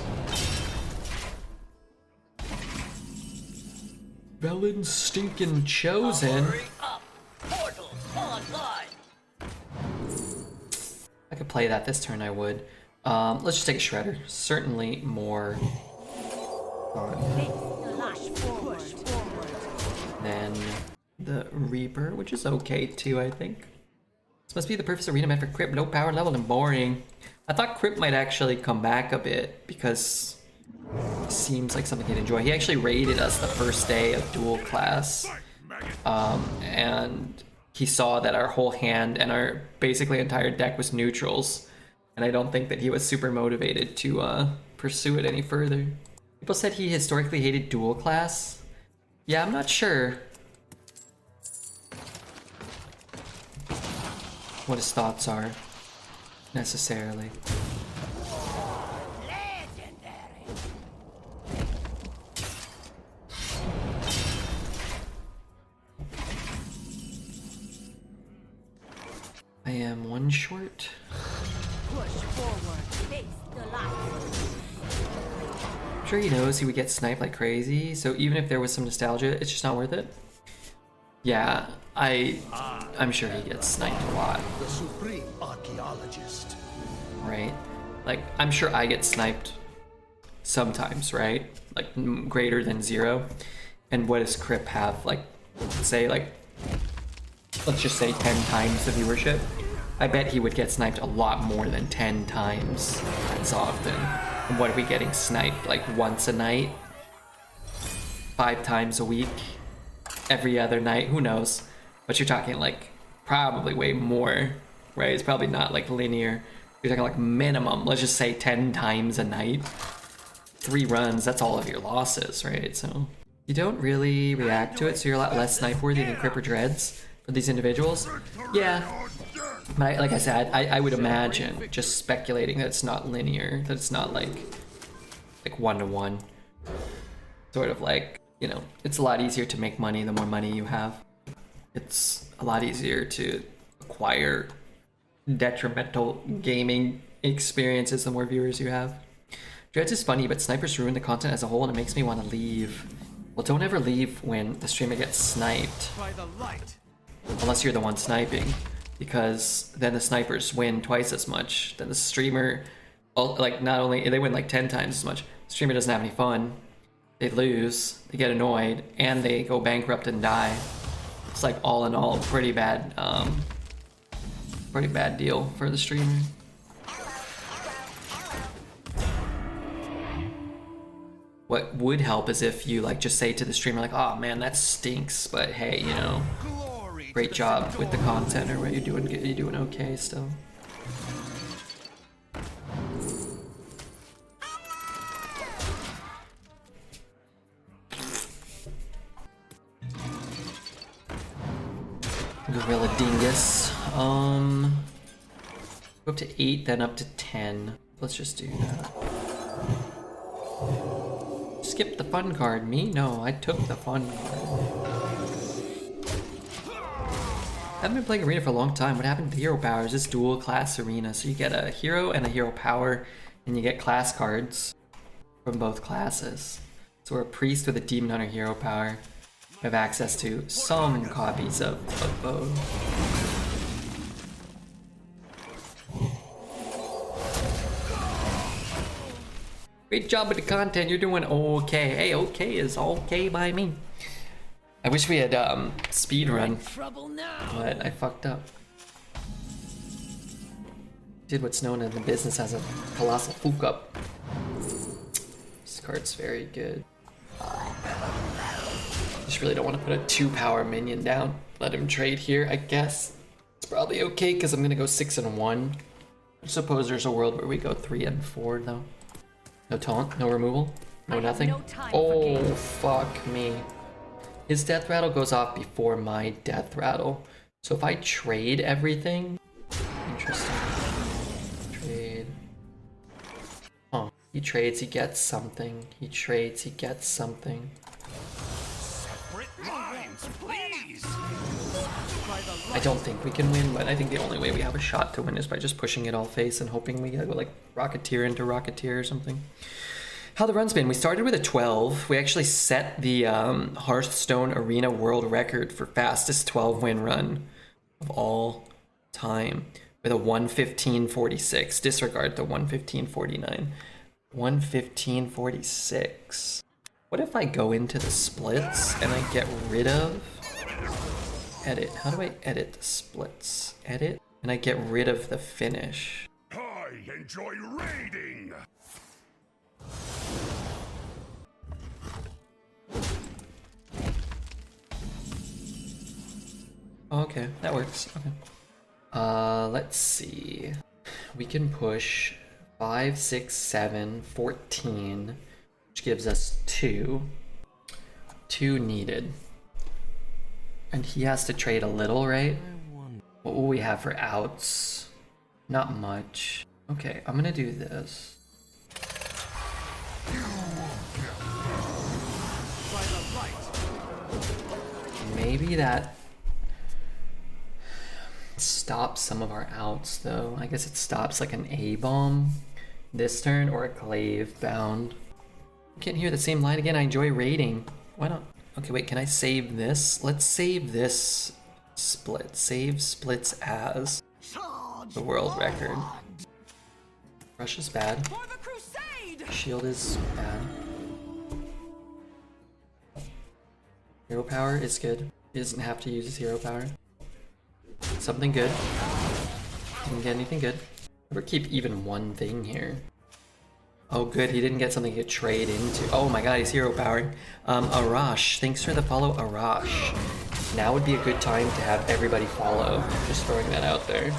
Velen stinking chosen. Hurry up. Portal online. I could play that this turn, I would. Let's just take a Shredder. Certainly more fun Face the light. Push forward. than the Reaper, which is okay too, I think. This must be the perfect arena meant for Crypt. No power level and boring. I thought Crypt might actually come back a bit because it seems like something he'd enjoy. He actually raided us the first day of dual class. And he saw that our whole hand and our basically entire deck was neutrals. And I don't think that he was super motivated to pursue it any further. People said he historically hated dual class. Yeah, I'm not sure what his thoughts are, necessarily. I am one short. Push forward. Face the light. I'm sure he knows he would get sniped like crazy, so even if there was some nostalgia, it's just not worth it. Yeah, I'm sure he gets sniped a lot, The supreme archaeologist. right? Like, I'm sure I get sniped sometimes, right? Like, greater than 0. And what does Crip have? Like, say, like, let's just say 10 times the viewership. I bet he would get sniped a lot more than 10 times as often. And what are we getting sniped? Like, once a night? 5 times a week? Every other night? Who knows? But you're talking, like, probably way more, right? It's probably not, like, linear. You're talking, like, minimum, let's just say 10 times a night. 3 runs, that's all of your losses, right? So you don't really react to it, so you're a lot less snipe worthy than Cripper Dreads for these individuals. Yeah, but like I said, I would imagine, just speculating, that it's not linear, that it's not like 1-to-1. Sort of like, you know, it's a lot easier to make money the more money you have. It's a lot easier to acquire detrimental gaming experiences the more viewers you have. Dreads is funny, but snipers ruin the content as a whole and it makes me want to leave. Well, don't ever leave when the streamer gets sniped. By the light. Unless you're the one sniping. Because then the snipers win twice as much. Then the streamer, like, not only, they win like 10 times as much. The streamer doesn't have any fun. They lose, they get annoyed, and they go bankrupt and die. It's like all in all, pretty bad deal for the streamer. What would help is if you like just say to the streamer like, "Oh man, that stinks," but hey, you know, Glory to great the job with the Centaur. content, or what you're doing okay still. Gorilla Dingus. Go up to 8, then up to 10. Let's just do that. Skip the fun card. Me? No, I took the fun card. I haven't been playing Arena for a long time. What happened to hero powers? It's dual class Arena. So you get a hero and a hero power, and you get class cards from both classes. So we're a priest with a demon hunter hero power. We have access to some copies of both. Great job with the content. You're doing okay. Hey, okay is okay by me. I wish we had speedrun, but I fucked up. Did what's known in the business as a colossal fuck up. This card's very good. Just really don't want to put a 2-power minion down. Let him trade here, I guess. It's probably okay because I'm gonna go 6 and 1. I suppose there's a world where we go 3 and 4 though. No taunt, no removal, no nothing. no time for Oh, games. fuck me. His death rattle goes off before my death rattle. So if I trade everything, interesting. Trade. Oh, he trades, he gets something. He trades, he gets something. Separate lines, please. I don't think we can win, but I think the only way we have a shot to win is by just pushing it all face and hoping we go like Rocketeer into Rocketeer or something. How the run's been? We started with a 12. We actually set the Hearthstone Arena world record for fastest 12-win run of all time with a 1:15:46. Disregard the 1:15:49. 1:15:46. What if I go into the splits and I get rid of... Edit. How do I edit the splits? Edit. And I get rid of the finish. I enjoy raiding. Okay, that works. Okay. Let's see. We can push 5, 6, 7, 14, which gives us 2. 2 needed. And he has to trade a little, right? What will we have for outs? Not much. Okay, I'm gonna do this. Maybe that stops some of our outs, though. I guess it stops like an A-bomb this turn or a Glaive bound. I can't hear the same line again. I enjoy raiding. Why not? Okay, wait, can I save this? Let's save this split. Save splits as the world record. Rush is bad. Shield is bad. Hero power is good. He doesn't have to use his hero power. Something good. Didn't get anything good. Never keep even one thing here. Oh good, he didn't get something to trade into. Oh my god, he's hero powering. Arash, thanks for the follow, Arash. Now would be a good time to have everybody follow. Just throwing that out there.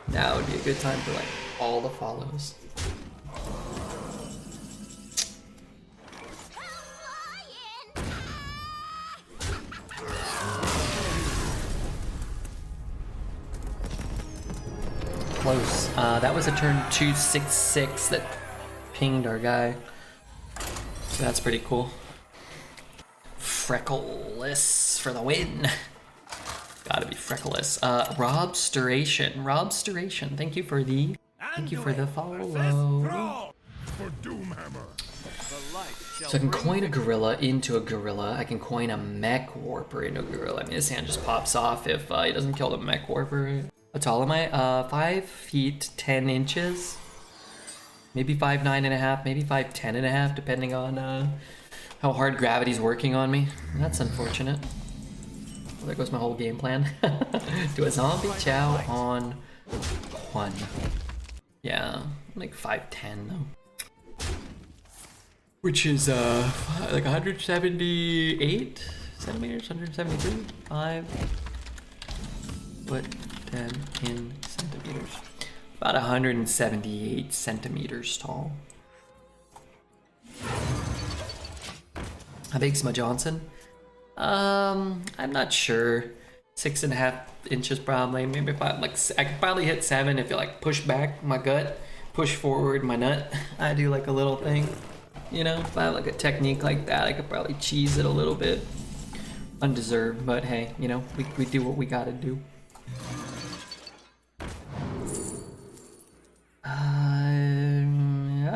Now would be a good time for like all the follows. Close. That was a turn 266 that pinged our guy. So that's pretty cool. Freckleless for the win. Gotta be Freckleless. Rob Sturation. Rob Sturation. Thank you for the follow. For Doomhammer. So I can coin a gorilla into a gorilla. I can coin a mech warper into a gorilla. I mean, his hand just pops off if he doesn't kill the mech warper. How tall am I? 5 feet 10 inches. Maybe 5'9.5", maybe 5'10.5", depending on how hard gravity's working on me. That's unfortunate. Well, there goes my whole game plan. Do a zombie chow on 1. Yeah, I'm like 5'10" though. Which is like 178 centimeters, 173, 5 foot 10 in centimeters. About 178 centimeters tall. How big's my Johnson? I'm not sure. 6.5 inches probably. Maybe if I could probably hit 7 if you like push back my gut, push forward my nut. I do like a little thing. You know, if I have like a technique like that, I could probably cheese it a little bit. Undeserved, but hey, you know, we do what we gotta do.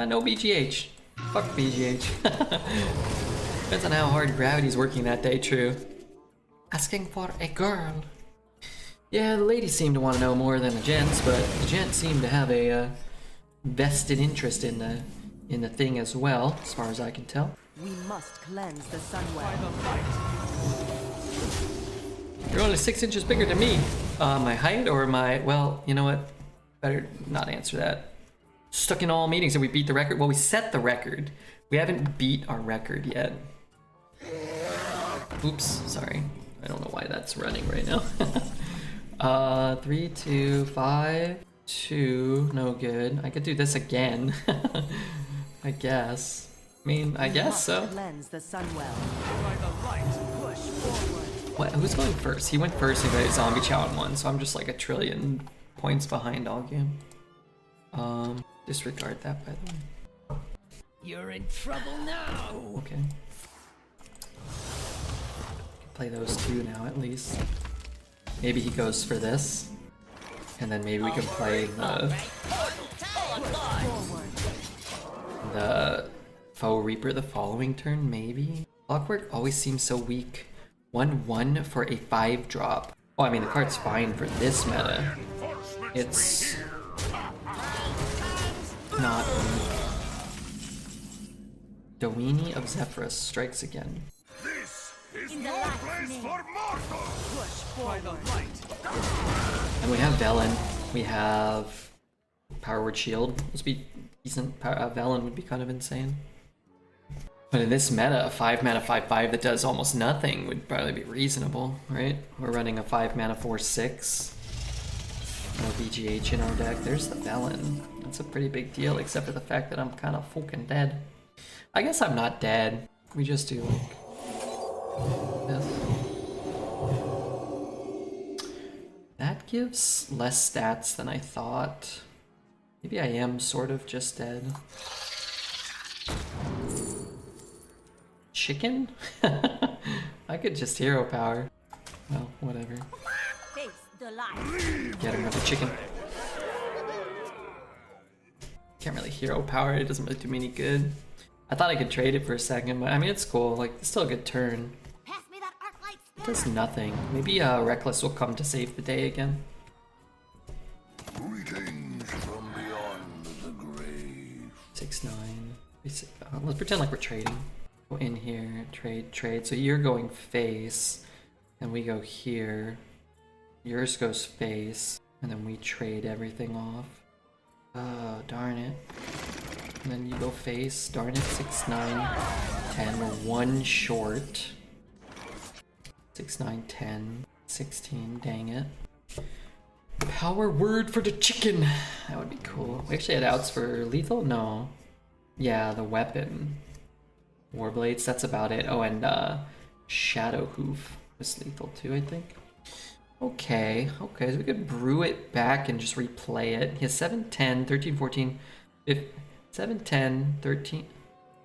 No BGH. Fuck BGH. Depends on how hard gravity's working that day, true. Asking for a girl. Yeah, the ladies seem to want to know more than the gents, but the gents seem to have a vested interest in in the thing as well, as far as I can tell. We must cleanse the By Sunwell. the light. You're only 6 inches bigger than me. My height or my, well, you know what? Better not answer that. Stuck in all meetings and we beat the record. Well, we set the record. We haven't beat our record yet. Oops, sorry. I don't know why that's running right now. 3, 2, 5, 2, no good. I could do this again. I guess. I mean, I guess so. Cleanse the Sunwell. By the light. Push forward. What? Who's going first? He went first and got a zombie chow in one, so I'm just like a trillion points behind all game. Disregard that, by the way. You're in trouble now. Okay. Play those two now at least. Maybe he goes for this, and then maybe we can play the Foe Reaper the following turn. Maybe. Clockwork always seems so weak. 1/1 for a 5-drop. Oh, I mean the card's fine for this meta. It's not weak. Dowini of Zephyrus strikes again. This is no place for mortals. By the light. And we have Velen. We have Power Word Shield. This would be decent. Velen would be kind of insane. But in this meta, a 5-mana 5/5 that does almost nothing would probably be reasonable, right? We're running a 5-mana 4/6. No VGH in our deck. There's the Velen. That's a pretty big deal, except for the fact that I'm kind of fucking dead. I guess I'm not dead. We just do like this. That gives less stats than I thought. Maybe I am sort of just dead. Chicken? I could just hero power. Well, whatever. Face the light. Get another chicken. Can't really hero power, it doesn't really do me any good. I thought I could trade it for a second, but I mean, it's cool. Like, it's still a good turn. Pass me that arc light It does nothing. Maybe Reckless will come to save the day again. Greetings from beyond the grave. 6-9. Let's pretend like we're trading. Go in here, trade. So you're going face, and we go here. Yours goes face, and then we trade everything off. Oh, darn it. And then you go face, darn it, 6, 9, 10, we're 1 short. 6, 9, 10, 16, dang it. Power word for the chicken! That would be cool. We actually had outs for lethal? No. Yeah, the weapon. Warblades, that's about it. Oh, and Shadow Hoof was lethal too, I think. Okay, so we could brew it back and just replay it. He has 7, 10, 13, 14, 15, 7, 10, 13,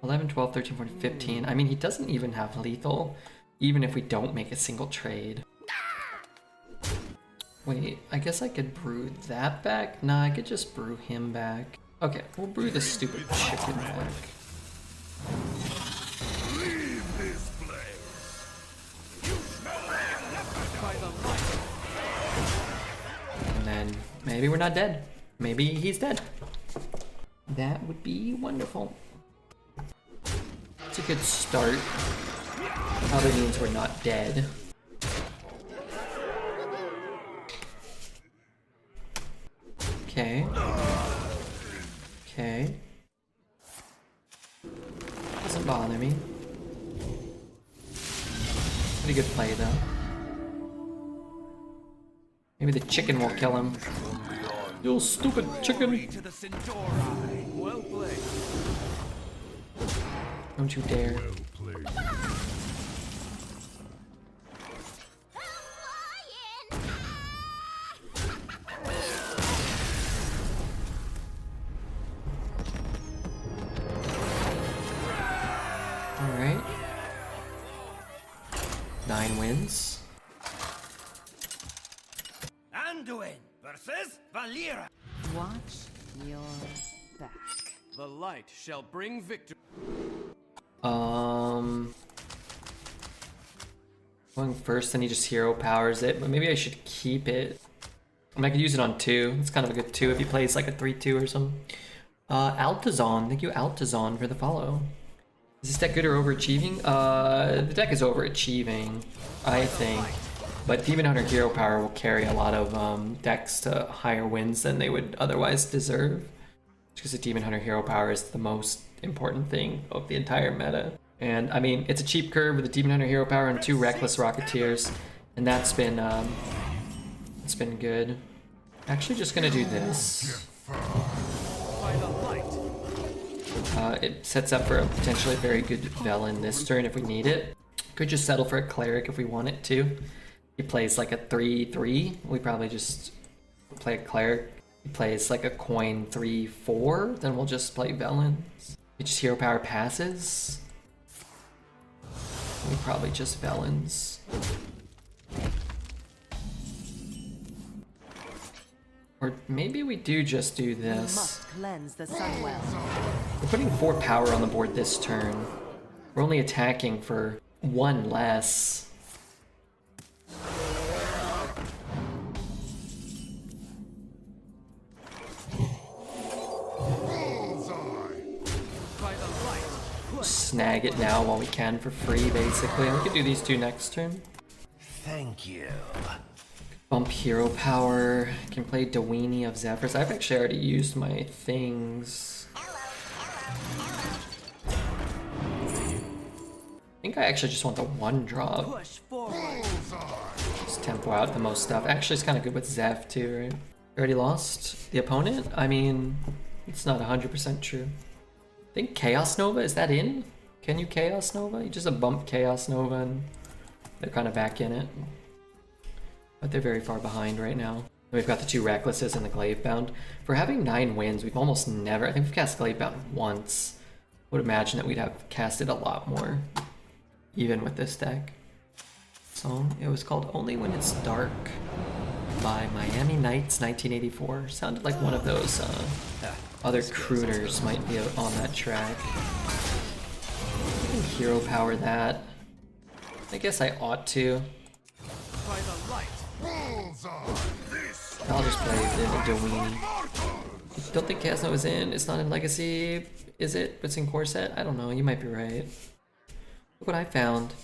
11, 12, 13, 14, 15. I mean, he doesn't even have lethal, even if we don't make a single trade. Wait, I guess I could brew that back? Nah, I could just brew him back. Okay, we'll brew the stupid chicken back. Leave this place. You smell By the light. And then maybe we're not dead. Maybe he's dead. That would be wonderful. It's a good start. Probably means we're not dead. Okay. Okay. Doesn't bother me. Pretty good play though. Maybe the chicken will kill him. You stupid chicken! To the Centauri. Well played. Don't you dare. Alright. 9 wins. Anduin versus Valera. Watch your back. The light shall bring victory. Going first, then he just hero powers it, but maybe I should keep it. I mean, I could use it on 2. It's kind of a good 2 if he plays like a 3-2 or something. Altazon, thank you Altazon for the follow. Is this deck good or overachieving? The deck is overachieving, I think. But Demon Hunter Hero Power will carry a lot of decks to higher wins than they would otherwise deserve. Because the Demon Hunter Hero Power is the most important thing of the entire meta. And I mean, it's a cheap curve with the Demon Hunter Hero Power and 2 Reckless Rocketeers. And that's been, it's been good. Actually just gonna do this. By the light. It sets up for a potentially very good Velen this turn if we need it. Could just settle for a Cleric if we want it to. He plays like a 3-3. We probably just play a Cleric. He plays like a coin 3-4. Then we'll just play Velens. He just Hero Power passes. We probably just Velens. Or maybe we do just do You this. must cleanse the Sunwell. We're putting 4 power on the board this turn. We're only attacking for 1 less. By the light. Snag it now while we can for free, basically. And we could do these 2 next turn. Thank you. Bump hero power. Can play Dewini of Zephyrs. I've actually already used my things. I think I actually just want the 1 drop. Push forward. Just tempo out the most stuff. Actually, it's kind of good with Zeph too, right? You already lost the opponent? I mean, it's not 100% true. I think Chaos Nova, is that in? Can you Chaos Nova? You just bump Chaos Nova and they're kind of back in it. But they're very far behind right now. We've got the 2 Recklesses and the Glavebound. For having 9 wins, we've almost never, I think we've cast Glavebound once. Would imagine that we'd have casted a lot more, even with this deck. Song, it was called Only When It's Dark by Miami Nights 1984. Sounded like one of those other crooners might be on that track. I can hero power that. I guess I ought to. By the light. I'll just play the Dewini. Don't think Chaos Nova is in. It's not in Legacy. Is it? It's in Core Set? I don't know. You might be right. Look what I found. I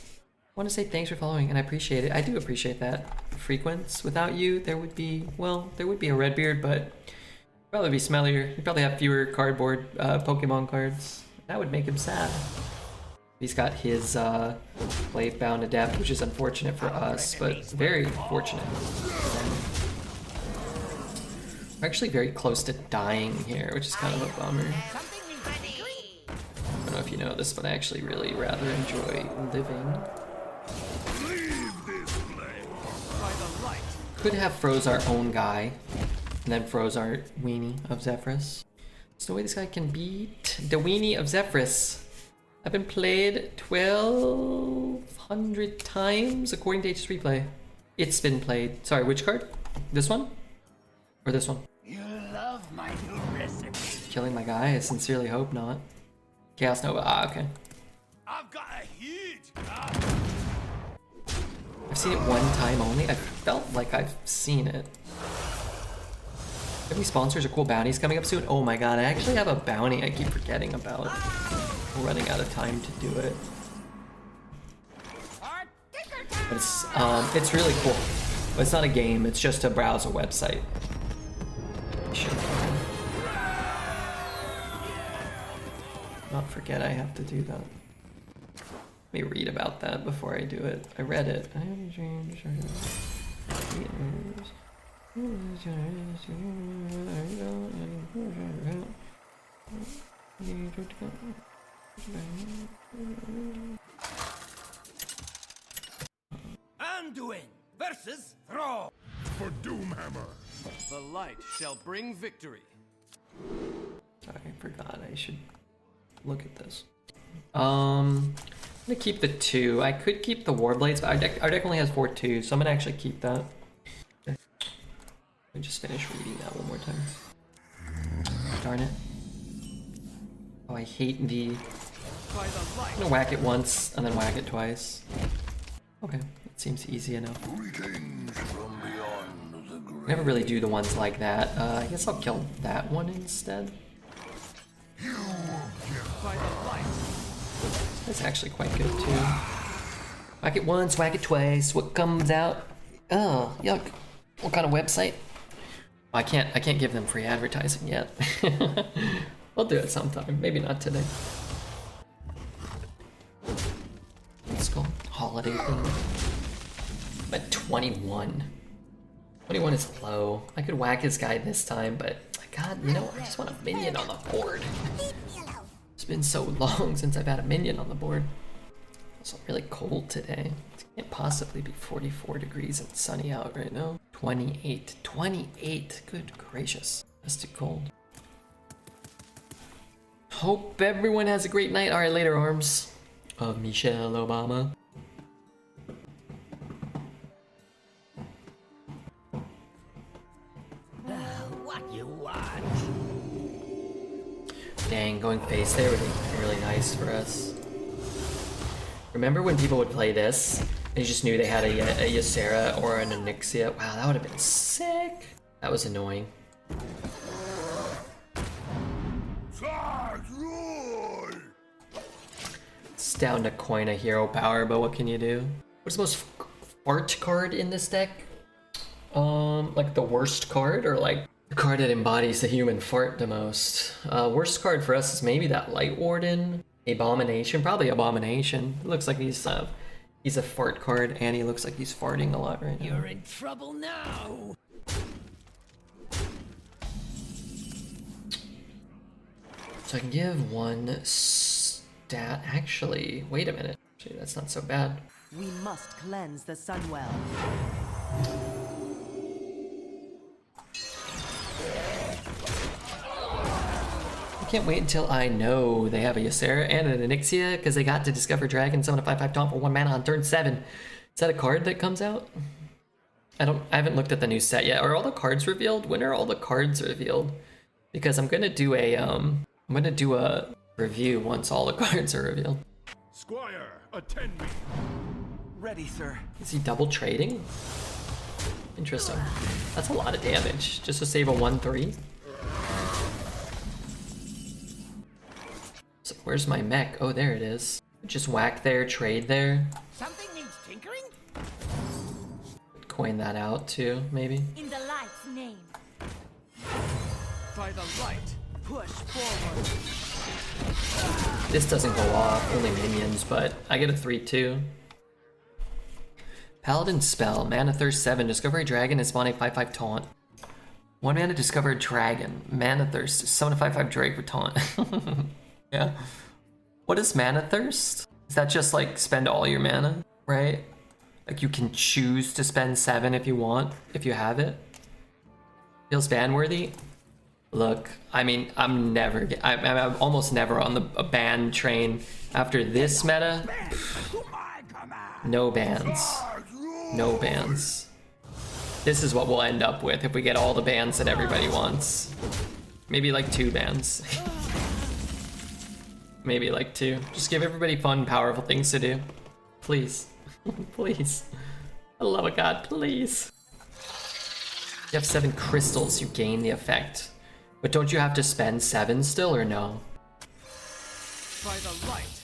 want to say thanks for following, and I appreciate it. I do appreciate that. Frequence. Without you, there would be, well, there would be a Redbeard, but probably be smellier. You'd probably have fewer cardboard Pokemon cards. That would make him sad. He's got his Glavebound Adept, which is unfortunate for us, but very fortunate for them. We're actually very close to dying here, which is kind of a bummer. Something ready. I don't know if you know this, but I actually really rather enjoy living. By the light. Could have froze our own guy, and then froze our Weenie of Zephyrs. There's no way this guy can beat the Weenie of Zephyrs. I've been played 1,200 times according to HS Replay. It's been played. Sorry, which card? This one? Or this one? You love my new recipe. Killing my guy? I sincerely hope not. Chaos Nova. Ah, okay. I've got a huge I've seen it 1 time only. I felt like I've seen it. Have any sponsors or cool bounties coming up soon? Oh my god, I actually have a bounty I keep forgetting about. We're running out of time to do it. But it's really cool. But it's not a game, it's just to browse a website. Not forget I have to do that. Let me read about that before I do it. I read it. Anduin versus Throw. for Doomhammer. The light shall bring victory. Sorry, I forgot. I should look at this. I'm gonna keep the 2. I could keep the Warblades, but our deck only has 4/2, so I'm gonna actually keep that. Let me just finish reading that one more time. Darn it. Oh, I hate the... By the light. I'm gonna whack it once and then whack it twice. Okay, it seems easy enough. Greetings from beyond the grave. Never really do the ones like that. I guess I'll kill that one instead. That's actually quite good too. Whack it once, whack it twice. What comes out? Oh, yuck. What kind of website? I can't give them free advertising yet. We'll do it sometime. Maybe not today. Let's go. Holiday thing. I'm at 21. 21 is low. I could whack his guy this time, but God, you know, I just want a minion on the board. It's been so long since I've had a minion on the board. It's really cold today. It can't possibly be 44 degrees and sunny out right now. 28. 28. Good gracious. That's too cold. Hope everyone has a great night. Alright, later, arms of Michelle Obama. What you want? Dang, going face there would be really nice for us. Remember when people would play this and you just knew they had a Ysera or an Onyxia? Wow, that would have been sick. That was annoying. It's down to coin a hero power, but what can you do? What's the most fart card in this deck? Like the worst card, or like the card that embodies the human fart the most? Worst card for us is maybe that Light Warden. Abomination, probably Abomination. It looks like he's a fart card, and he looks like he's farting a lot right now. You're in trouble now. So I can give one stat. Actually, wait a minute. Actually, that's not so bad. We must cleanse the Sunwell. I can't wait until I know they have a Ysera and an Onyxia, because they got to discover Dragon, summon a 5/5 taunt for 1 mana on turn 7. Is that a card that comes out? I haven't looked at the new set yet. Are all the cards revealed? When are all the cards revealed? Because I'm gonna do a review once all the cards are revealed. Squire, attend me. Ready, sir. Is he double trading? Interesting. That's a lot of damage just to save a 1/3. So where's my mech? Oh, there it is. Just whack there, trade there. Something needs tinkering? Coin that out too, maybe. In the light's name. By the light, push forward. This doesn't go off, only minions, but I get a 3/2. Paladin spell, mana thirst 7, discover a dragon and spawn a 5/5 taunt. 1 mana discover a dragon, mana thirst, summon a 5/5 drake for taunt. Yeah. What is mana thirst? Is that just like spend all your mana, right? Like you can choose to spend 7 if you want, if you have it. Feels ban worthy? Look, I mean, I'm almost never on a ban train. After this meta, no bans. No bans. This is what we'll end up with if we get all the bans that everybody wants. Maybe like 2 bans. Maybe like 2. Just give everybody fun, powerful things to do. Please. Please. For the love of God, please. You have 7 crystals, you gain the effect. But don't you have to spend 7 still, or no? By the light.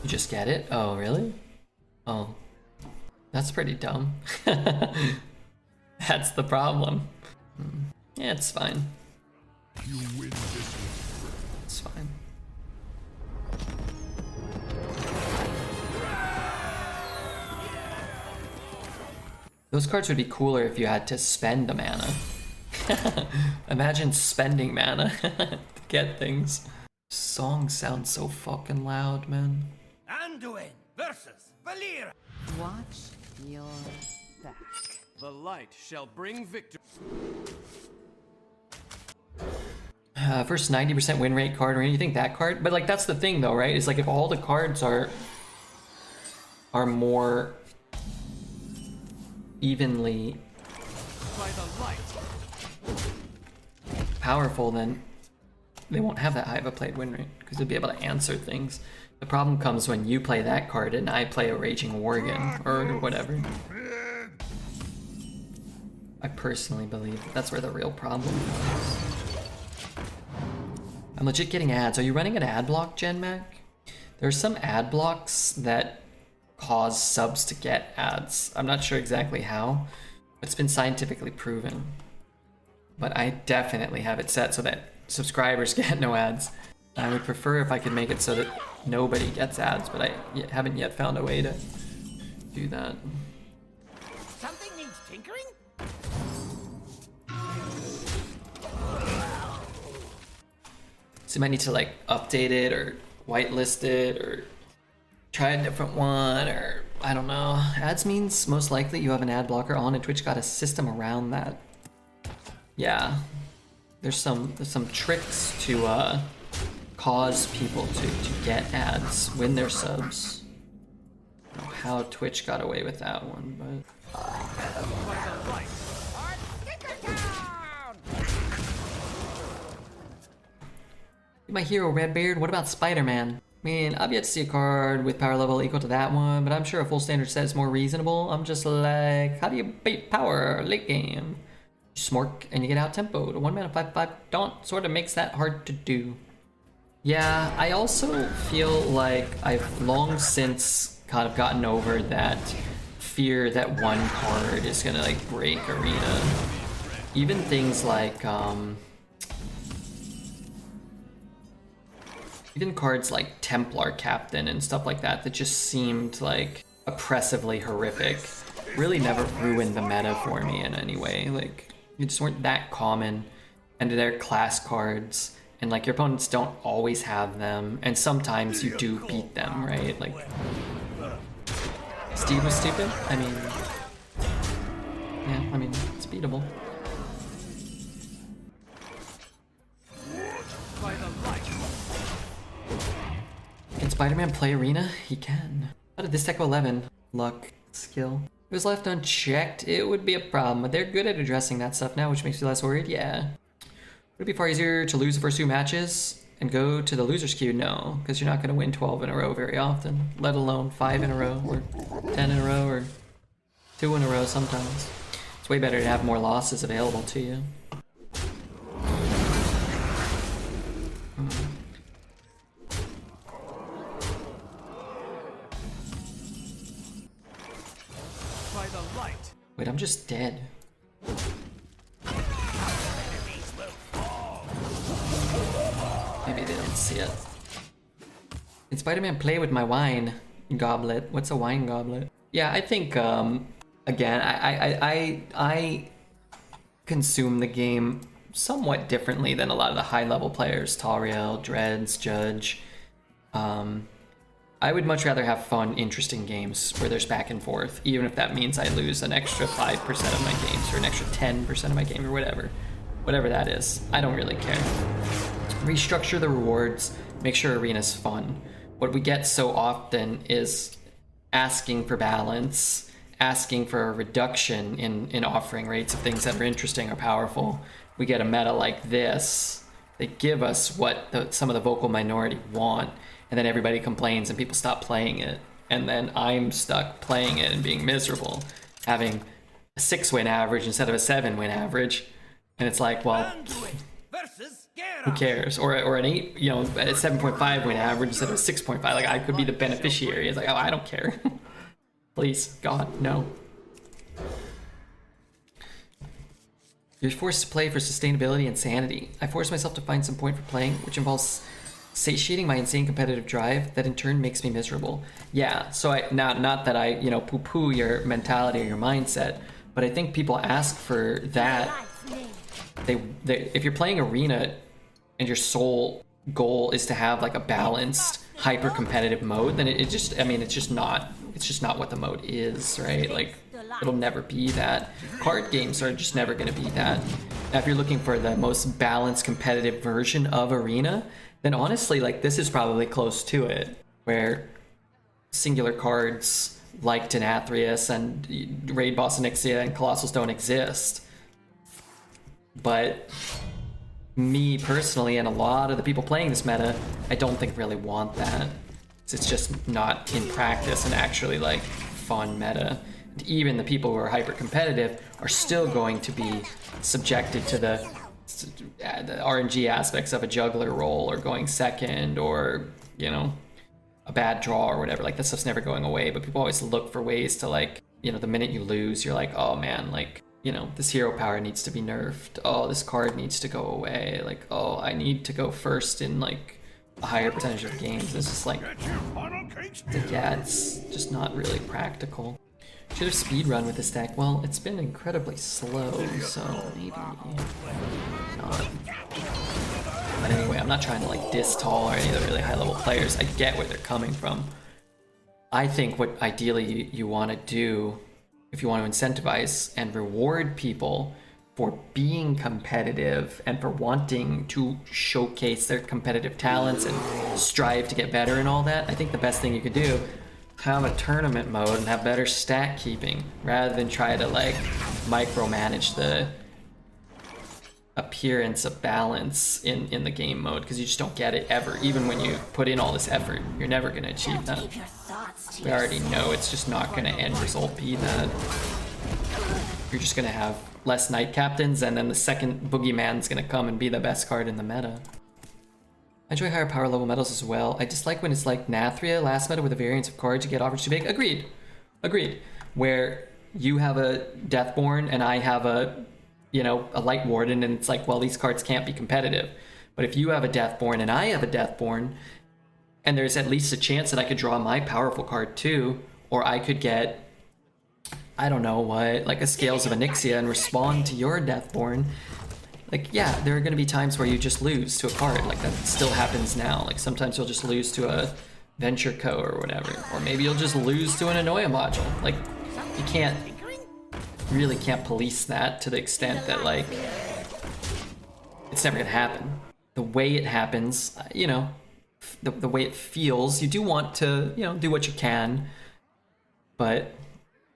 You just get it? Oh, really? Oh. That's pretty dumb. That's the problem. Yeah, it's fine. You win this one. It's fine. Those cards would be cooler if you had to spend the mana. Imagine spending mana to get things. Song sounds so fucking loud, man. Anduin versus Valir. Watch your back. The light shall bring victory. First 90% win rate card, or anything that card. But like that's the thing though, right? It's like if all the cards are more evenly By the light. powerful, then they won't have that high of a played win rate because they'll be able to answer things. The problem comes when you play that card and I play a Raging Worgen or whatever. I personally believe that's where the real problem comes. I'm legit getting ads. Are you running an ad block, GenMac? There are some ad blocks that cause subs to get ads. I'm not sure exactly how, but it's been scientifically proven. But I definitely have it set so that subscribers get no ads. I would prefer if I could make it so that nobody gets ads, but I haven't yet found a way to do that. Something needs tinkering? So you might need to like update it or whitelist it or try a different one, or I don't know. Ads means most likely you have an ad blocker on and Twitch got a system around that. Yeah, there's some tricks to cause people to get ads when they're subs. I don't know how Twitch got away with that one, but By the light. my hero, Redbeard. What about Spider-Man? I mean, I've yet to see a card with power level equal to that one, but I'm sure a full standard set is more reasonable. I'm just like, how do you beat power late game? You smork and you get out tempo to 1 mana 5/5 daunt. Sort of makes that hard to do. Yeah, I also feel like I've long since kind of gotten over that fear that one card is gonna like break Arena. Even things like even cards like Templar Captain and stuff like that that just seemed like oppressively horrific really never ruined the meta for me in any way. Like, you just weren't that common, and they're class cards, and like your opponents don't always have them, and sometimes you do beat them, right? Like, Steve was stupid? I mean, yeah, I mean, it's beatable. By the light. Can Spider-Man play Arena? He can. How did this deck go 11? Luck, skill. If it was left unchecked, it would be a problem, but they're good at addressing that stuff now, which makes me less worried, yeah. Would it be far easier to lose the first 2 matches and go to the loser's queue? No, because you're not going to win 12 in a row very often, let alone 5 in a row, or 10 in a row, or 2 in a row sometimes. It's way better to have more losses available to you. By the light. Wait, I'm just dead. Maybe they didn't see it. Can Spider-Man play with my wine goblet? What's a wine goblet? Yeah, I think, again, I consume the game somewhat differently than a lot of the high-level players. Tariel, Dreads, Judge. I would much rather have fun, interesting games where there's back and forth, even if that means I lose an extra 5% of my games or an extra 10% of my game or whatever. Whatever that is. I don't really care. Restructure the rewards, make sure Arena's fun. What we get so often is asking for balance, asking for a reduction in offering rates of things that are interesting or powerful. We get a meta like this. They give us what some of the vocal minority want, and then everybody complains and people stop playing it. And then I'm stuck playing it and being miserable, having a 6-win average instead of a 7-win average. And it's like, well, who cares? Or an 8, you know, a 7.5 win average instead of a 6.5. Like, I could be the beneficiary. It's like, oh, I don't care. Please, God, no. You're forced to play for sustainability and sanity. I force myself to find some point for playing, which involves satiating my insane competitive drive that in turn makes me miserable. Yeah, so not that I, you know, poo-poo your mentality or your mindset, but I think people ask for that. If you're playing Arena and your sole goal is to have like a balanced, hyper-competitive mode, then it's just not what the mode is, right? Like, it'll never be that. Card games are just never going to be that. Now, if you're looking for the most balanced, competitive version of Arena, then honestly, like, this is probably close to it, where singular cards like Denathrius and Raid Boss Onyxia and Colossals don't exist. But me personally, and a lot of the people playing this meta, I don't think really want that. It's just not in practice and actually like fun meta. And even the people who are hyper competitive are still going to be subjected to the the RNG aspects of a juggler role or going second or, you know, a bad draw or whatever. Like, that stuff's never going away, but people always look for ways to, like, you know, the minute you lose, you're like, oh man, like, you know, this hero power needs to be nerfed. Oh, this card needs to go away. Like, oh, I need to go first in, like, a higher percentage of games. It's just like, yeah, it's just not really practical. Should have speedrun with this deck. Well, it's been incredibly slow, so maybe not. But anyway, I'm not trying to like diss Tall or any of the really high level players. I get where they're coming from. I think what ideally you want to do, if you want to incentivize and reward people for being competitive and for wanting to showcase their competitive talents and strive to get better and all that, I think the best thing you could do, have a tournament mode and have better stat keeping rather than try to like micromanage the appearance of balance in the game mode, because you just don't get it ever. Even when you put in all this effort, you're never going to achieve that. We already know it's just not going to end result be that. You're just going to have less Knight Captains, and then the second Boogeyman's going to come and be the best card in the meta. I enjoy higher power level medals as well. I dislike when it's like Nathria last meta with a variance of cards you get offered too big. Agreed. Agreed. Where you have a Deathborn and I have a, you know, a Light Warden, and it's like, well, these cards can't be competitive. But if you have a Deathborn and I have a Deathborn, and there's at least a chance that I could draw my powerful card too, or I could get, I don't know what, like a Scales of Onyxia and respond to your Deathborn. Like, yeah, there are going to be times where you just lose to a card. Like, that still happens now. Like, sometimes you'll just lose to a Venture Co. or whatever. Or maybe you'll just lose to an Anoia module. Like, you can't, really can't police that to the extent that, like, it's never going to happen. The way it happens, you know, the way it feels, you do want to, you know, do what you can. But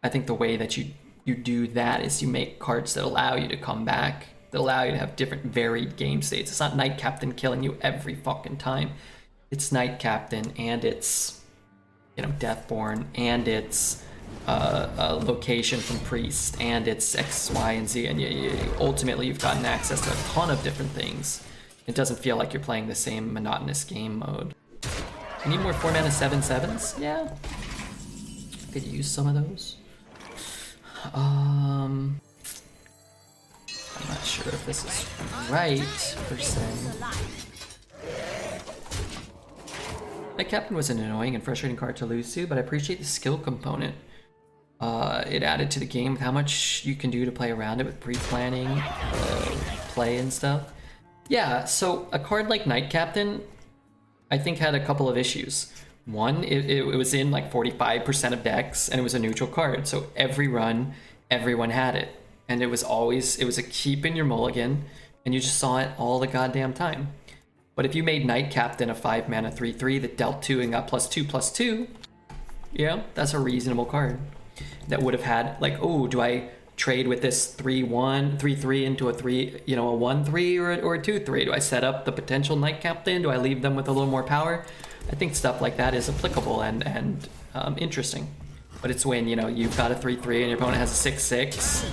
I think the way that you do that is you make cards that allow you to come back, that allow you to have different varied game states. It's not Knight Captain killing you every fucking time. It's Knight Captain, and it's, you know, Deathborn, and it's a location from Priest, and it's X, Y, and Z, and ultimately you've gotten access to a ton of different things. It doesn't feel like you're playing the same monotonous game mode. You need more 4-mana 7/7s? Yeah. I could use some of those. I'm not sure if this is right, per se. Knight Captain was an annoying and frustrating card to lose to, but I appreciate the skill component it added to the game with how much you can do to play around it with pre-planning, play and stuff. Yeah, so a card like Knight Captain, I think had a couple of issues. One, it was in like 45% of decks, and it was a neutral card, so every run, everyone had it. And it was a keep in your mulligan, and you just saw it all the goddamn time. But if you made Knight Captain a 5-mana 3/3 that dealt 2 and got +2/+2, yeah, that's a reasonable card. That would have had, like, oh, do I trade with this 3/1, 3/3 into a 3, you know, a 1/3 or a 2/3? Do I set up the potential Knight Captain? Do I leave them with a little more power? I think stuff like that is applicable and interesting. But it's when, you know, you've got a 3/3 and your opponent has a 6/6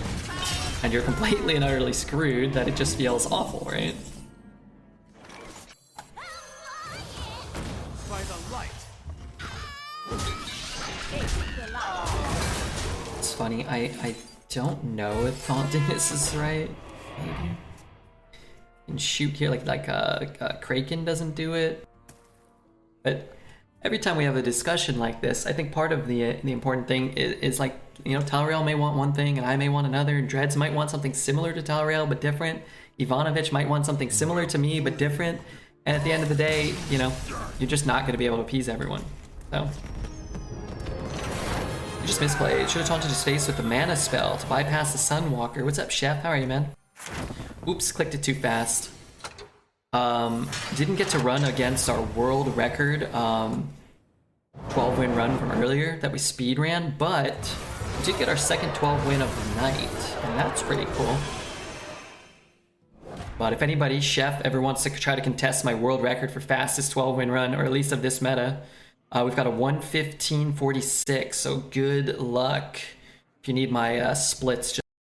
and you're completely and utterly screwed that it just feels awful, right? By the light. It's funny, I don't know if taunting is right. Maybe. You can shoot here like Kraken doesn't do it. But every time we have a discussion like this, I think part of the important thing is like, you know, Tal'Rael may want one thing and I may want another, and Dreads might want something similar to Tal'Rael but different. Ivanovich might want something similar to me but different. And at the end of the day, you know, you're just not going to be able to appease everyone. So, you just misplayed. Should have taunted his face with the mana spell to bypass the Sunwalker. What's up, Chef? How are you, man? Oops, clicked it too fast. Didn't get to run against our world record 12-win run from earlier that we speed ran, but we did get our second 12 win of the night, and that's pretty cool. But if anybody, Chef, ever wants to try to contest my world record for fastest 12-win run, or at least of this meta, we've got a 1:15:46, so good luck. If you need my splits, just